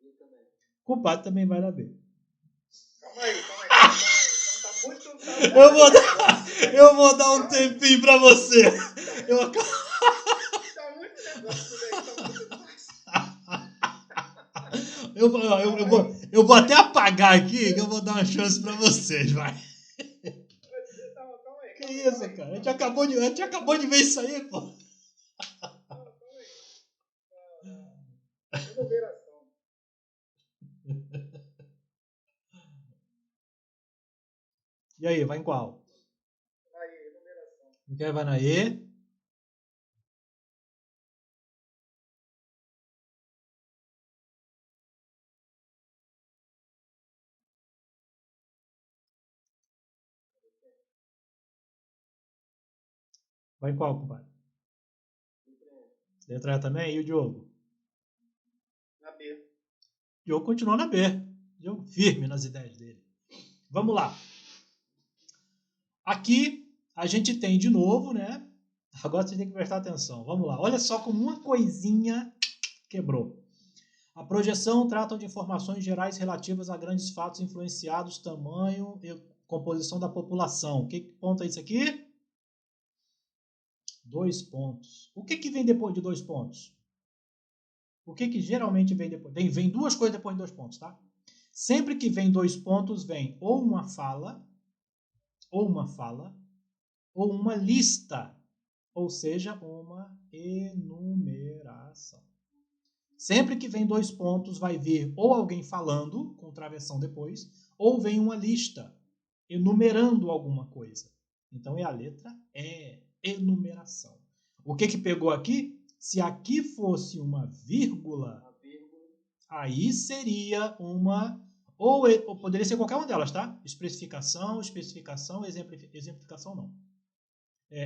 Eu também. O compadre também vai na B. Calma aí. Então tá muito... Eu vou dar um tempinho pra você. Tá muito negócio daí, tá muito fácil. Eu vou até apagar aqui que eu vou dar uma chance pra vocês, vai. Calma aí. Que isso, cara? A gente acabou de ver isso aí, pô. Enumeração. E aí, vai em qual? Aí, enumeração. Miqueias vai na E. Vai em qual, compadre? Letra E também? E o Diogo? Na B. O Diogo continua na B. Diogo firme nas ideias dele. Vamos lá. Aqui a gente tem de novo, né? Agora você tem que prestar atenção. Vamos lá. Olha só como uma coisinha quebrou. A projeção trata de informações gerais relativas a grandes fatos influenciados, tamanho e composição da população. Que ponto é isso aqui? 2 pontos. O que vem depois de 2 pontos? O que geralmente vem depois? Vem 2 coisas depois de 2 pontos, tá? Sempre que vem 2 pontos, vem ou uma fala, ou uma lista, ou seja, uma enumeração. Sempre que vem 2 pontos, vai vir ou alguém falando, com travessão depois, ou vem uma lista, enumerando alguma coisa. Então é a letra E. enumeração. O que pegou aqui? Se aqui fosse uma vírgula, aí seria uma... Ou poderia ser qualquer uma delas, tá? Especificação, exemplificação não.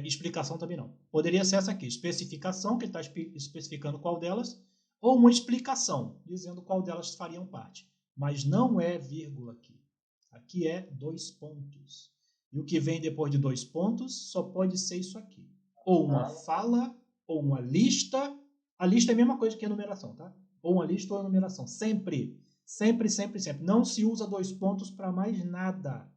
Explicação também não. Poderia ser essa aqui, especificação, que ele está especificando qual delas, ou uma explicação, dizendo qual delas fariam parte. Mas não é vírgula aqui. Aqui é 2 pontos. E o que vem depois de 2 pontos só pode ser isso aqui. Ou uma fala, ou uma lista. A lista é a mesma coisa que a enumeração, tá? Ou uma lista ou a enumeração. Sempre. Sempre, sempre, sempre. Não se usa 2 pontos para mais nada.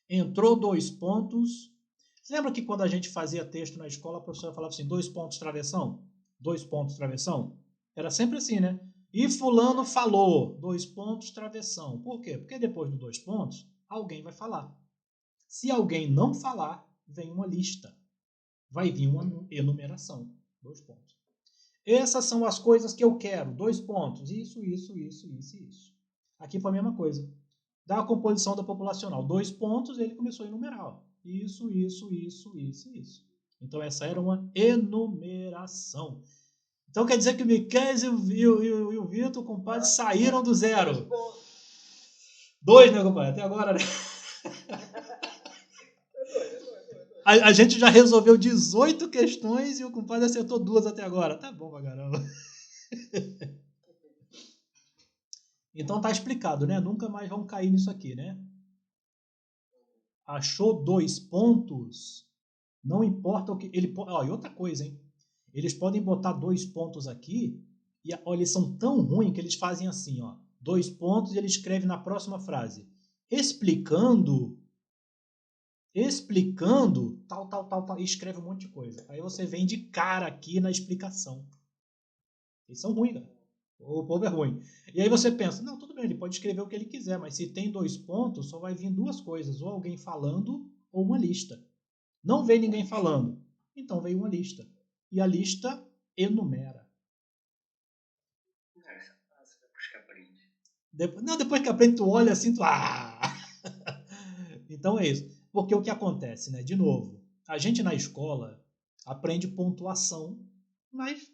Entrou 2 pontos. Você lembra que quando a gente fazia texto na escola, a professora falava assim, 2 pontos travessão? 2 pontos travessão? Era sempre assim, né? E fulano falou, 2 pontos travessão. Por quê? Porque depois dos 2 pontos, alguém vai falar. Se alguém não falar, vem uma lista. Vai vir uma enumeração. 2 pontos. Essas são as coisas que eu quero. 2 pontos. Isso. Aqui foi a mesma coisa. Da composição da populacional. 2 pontos, ele começou a enumerar. Ó. Isso. Então, essa era uma enumeração. Então, quer dizer que o Miquel e o Vitor, compadre, saíram do zero. 2, né, compadre? Até agora, né? A gente já resolveu 18 questões e o compadre acertou 2 até agora. Tá bom pra caramba. Então tá explicado, né? Nunca mais vão cair nisso aqui, né? Achou 2 pontos? Não importa o que... E outra coisa, hein? Eles podem botar 2 pontos aqui e olha, eles são tão ruins que eles fazem assim, ó. 2 pontos e ele escreve na próxima frase. Explicando, tal, e escreve um monte de coisa. Aí você vem de cara aqui na explicação. Eles são ruins, cara. O povo é ruim. E aí você pensa, não, tudo bem, ele pode escrever o que ele quiser, mas se tem 2 pontos, só vai vir 2 coisas, ou alguém falando ou uma lista. Não vem ninguém falando, então vem uma lista. E a lista enumera. Depois que aprende. Depois que aprende, tu olha assim, tu... Então é isso. Porque o que acontece, né? De novo, a gente na escola aprende pontuação, mas,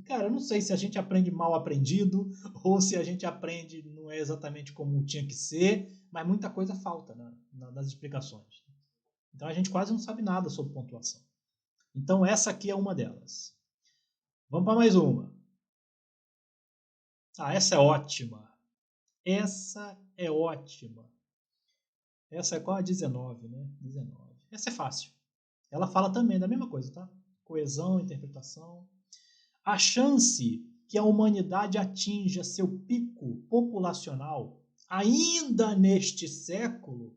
cara, eu não sei se a gente aprende mal aprendido ou se a gente aprende não é exatamente como tinha que ser, mas muita coisa falta nas explicações. Então a gente quase não sabe nada sobre pontuação. Então essa aqui é uma delas. Vamos para mais uma. Essa é ótima. Essa é ótima. Essa é qual? A 19, né? 19. Essa é fácil. Ela fala também da mesma coisa, tá? Coesão, interpretação. A chance que a humanidade atinja seu pico populacional ainda neste século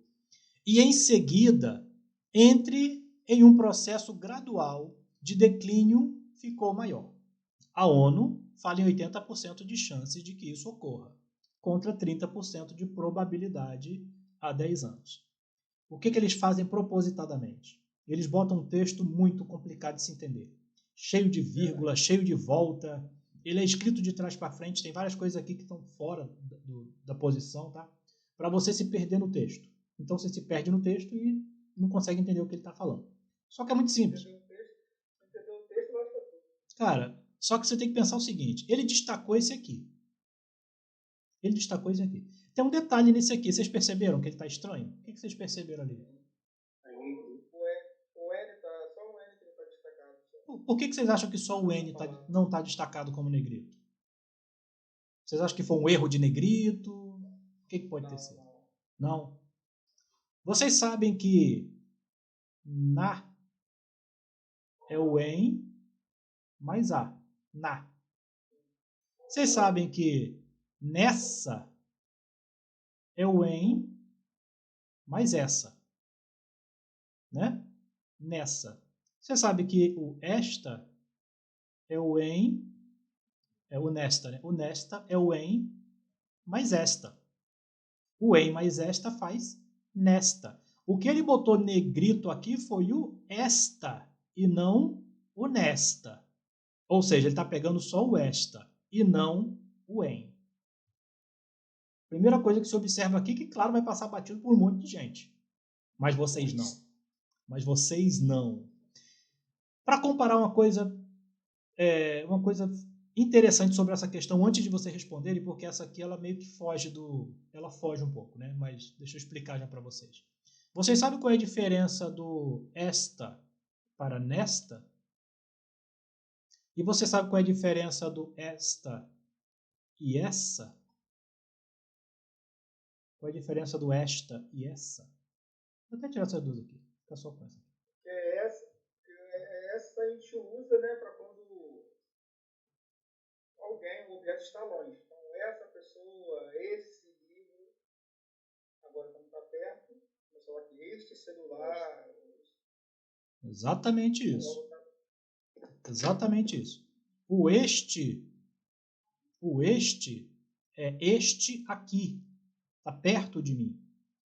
e em seguida entre em um processo gradual de declínio ficou maior. A ONU fala em 80% de chances de que isso ocorra, contra 30% de probabilidade há 10 anos. O que eles fazem propositadamente? Eles botam um texto muito complicado de se entender. Cheio de vírgula, cheio de volta. Ele é escrito de trás para frente, tem várias coisas aqui que estão fora da posição, tá? Para você se perder no texto. Então você se perde no texto e não consegue entender o que ele está falando. Só que é muito simples. Cara, só que você tem que pensar o seguinte. Ele destacou esse aqui. Tem um detalhe nesse aqui. Vocês perceberam que ele está estranho? O que vocês perceberam ali? Só o N que não está destacado. Por que vocês acham que só o N não está destacado como negrito? Vocês acham que foi um erro de negrito? O que pode ter sido? Não. Vocês sabem que na é o em mais a. Na. Vocês sabem que nessa é o em mais essa. Né? Nessa. Você sabe que o esta é o em, é o nesta, né? O nesta é o em mais esta. O em mais esta faz nesta. O que ele botou negrito aqui foi o esta e não o nesta. Ou seja, ele está pegando só o esta e não o em. Primeira coisa que se observa aqui, que claro vai passar batido por um monte de gente. Mas vocês não. Para comparar uma coisa interessante sobre essa questão antes de você responder, porque essa aqui ela meio que ela foge um pouco, né? Mas deixa eu explicar já para vocês. Vocês sabem qual é a diferença do esta para nesta? E você sabe qual é a diferença do esta e essa? Qual é a diferença do esta e essa? Vou até tirar essas duas aqui. Fica só com essa. Essa a gente usa, né, para quando o objeto está longe. Então, essa pessoa, esse livro, agora quando está perto, vamos falar que este celular. Exatamente isso. Exatamente isso. O este é este aqui, está perto de mim.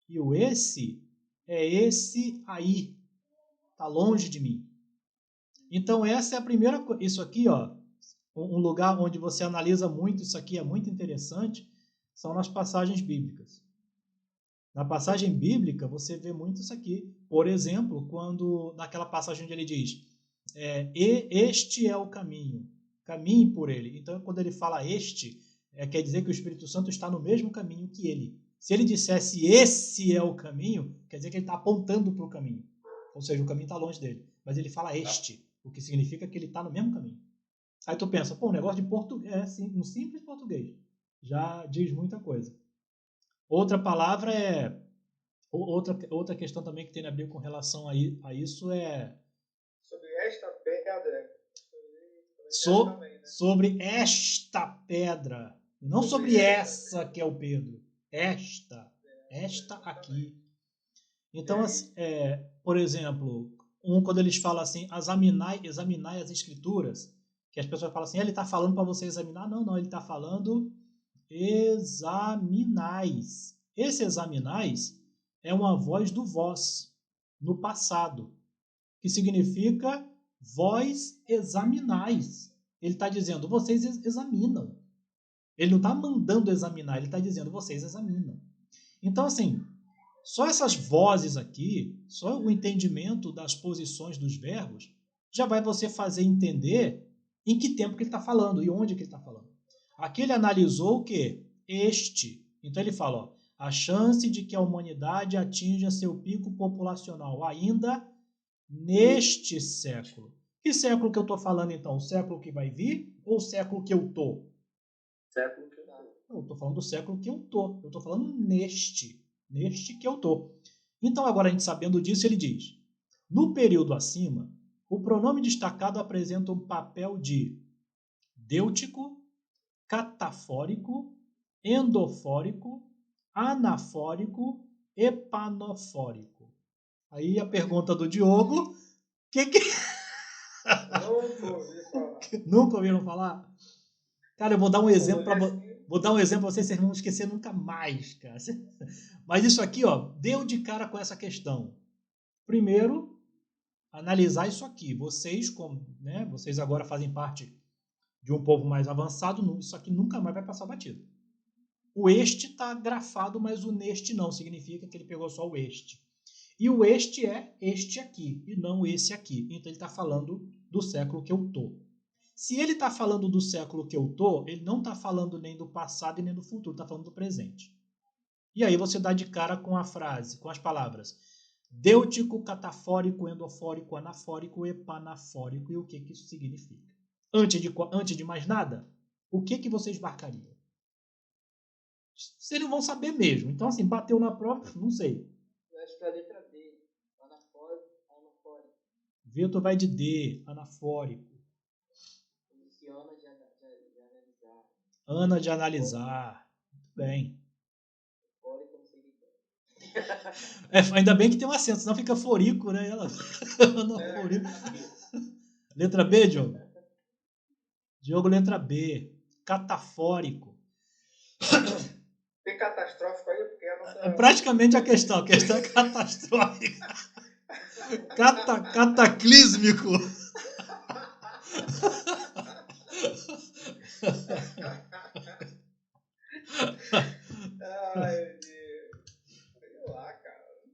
E o esse é esse aí, está longe de mim. Então essa é a primeira coisa. Isso aqui, ó, um lugar onde você analisa muito, isso aqui é muito interessante, são nas passagens bíblicas. Na passagem bíblica você vê muito isso aqui. Por exemplo, quando naquela passagem onde ele diz este é o caminho, caminhe por ele. Então quando ele fala este, quer dizer que o Espírito Santo está no mesmo caminho que ele. Se ele dissesse esse é o caminho, quer dizer que ele está apontando para o caminho. Ou seja, o caminho está longe dele. Mas ele fala este, o que significa que ele está no mesmo caminho. Aí tu pensa, um negócio de português, um simples português. Já diz muita coisa. Outra palavra outra questão também que tem na Bíblia com relação a isso é... Sobre esta pedra. Sobre esta pedra. Não sobre essa que é o Pedro. Esta aqui. Então, por exemplo, quando eles falam assim, examinai as escrituras, que as pessoas falam assim, ele está falando para você examinar? Não, ele está falando examinais. Esse examinais é uma voz do vós, no passado, que significa vós examinais. Ele está dizendo, vocês examinam. Ele não está mandando examinar, ele está dizendo, vocês examinam. Então, assim, só essas vozes aqui, só o entendimento das posições dos verbos, já vai você fazer entender em que tempo que ele está falando e onde que ele está falando. Aqui ele analisou o quê? Este. Então ele fala, ó, a chance de que a humanidade atinja seu pico populacional ainda neste século. Que século que eu estou falando, então? O século que vai vir ou o século que eu estou? Século que eu estou. Eu estou falando do século que eu estou. Eu estou falando neste que eu estou. Então, agora a gente sabendo disso, ele diz, no período acima, o pronome destacado apresenta um papel de dêutico, catafórico, endofórico, anafórico, epanofórico. Aí a pergunta do Diogo, Nunca ouviram falar? Cara, eu vou dar um exemplo para vocês não vão esquecer nunca mais, cara. Mas isso aqui, ó, deu de cara com essa questão. Primeiro, analisar isso aqui. Vocês agora fazem parte de um povo mais avançado, isso aqui nunca mais vai passar batido. O este está grafado, mas o neste não. Significa que ele pegou só o este. E o este é este aqui, e não esse aqui. Então ele está falando do século que eu estou. Se ele está falando do século que eu estou, ele não está falando nem do passado e nem do futuro, está falando do presente. E aí você dá de cara com a frase, com as palavras dêutico, catafórico, endofórico, anafórico, epanafórico, e o que isso significa. Antes de mais nada, o que vocês marcariam? Vocês não vão saber mesmo. Então, assim, bateu na prova, não sei. Eu acho que é a letra D. Anafórico. Vitor vai de D, anafórico. Ana de analisar. Ana de analisar. Muito bem. Fórico, não sei o que ainda bem que tem um acento, senão fica forico, né? Forico. Letra B, Diogo? Diogo, letra B. Catafórico. Tem catastrófico aí? Porque a nossa... É praticamente a questão é catastrófica. Cataclísmico. Ai, Deus. Sei lá, cara. Não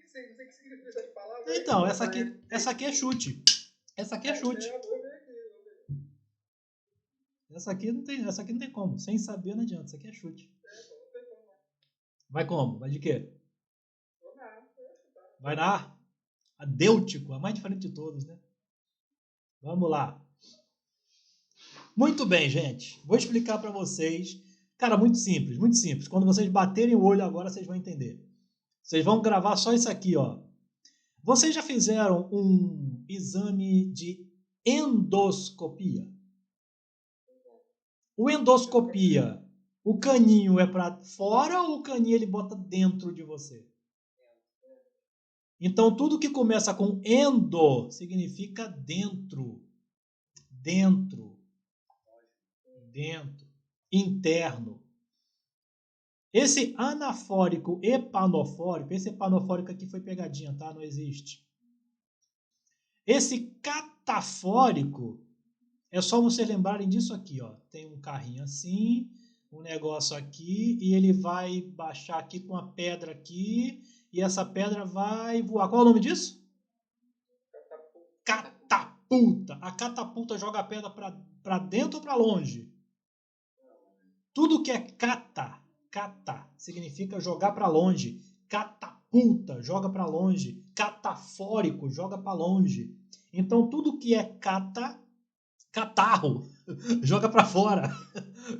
sei o que significa essa palavra. Então, essa aqui é chute. Essa aqui é chute. Vou ver aqui, vou ver. Essa aqui não tem como. Sem saber não adianta. Essa aqui é chute. Não tem como. Vai como? Vai de quê? Vou na A, vou chutar. Vai na A. Adêutico, a mais diferente de todos, né? Vamos lá. Muito bem, gente. Vou explicar para vocês. Cara, muito simples, muito simples. Quando vocês baterem o olho agora, vocês vão entender. Vocês vão gravar só isso aqui, ó. Vocês já fizeram um exame de endoscopia? O endoscopia, o caninho é para fora ou o caninho ele bota dentro de você? Então, tudo que começa com endo significa dentro. Dentro. Dentro. Interno. Esse anafórico, epanofórico, esse epanofórico aqui foi pegadinha, tá? Não existe. Esse catafórico, é só vocês lembrarem disso aqui, ó. Tem um carrinho assim, um negócio aqui, e ele vai baixar aqui com a pedra aqui, e essa pedra vai voar. Qual é o nome disso? Catapulta. A catapulta joga a pedra para dentro ou para longe? Tudo que é cata significa jogar para longe. Catapulta, joga para longe. Catafórico, joga para longe. Então, tudo que é catarro, joga para fora.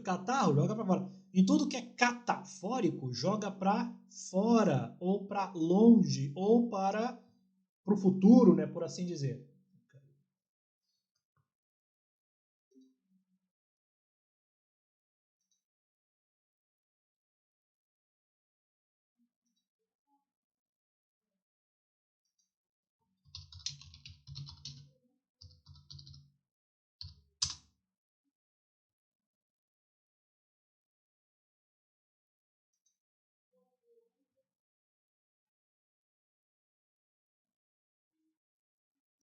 Catarro, joga para fora. E tudo que é catafórico, joga para fora, ou para longe, ou para o futuro, né, por assim dizer.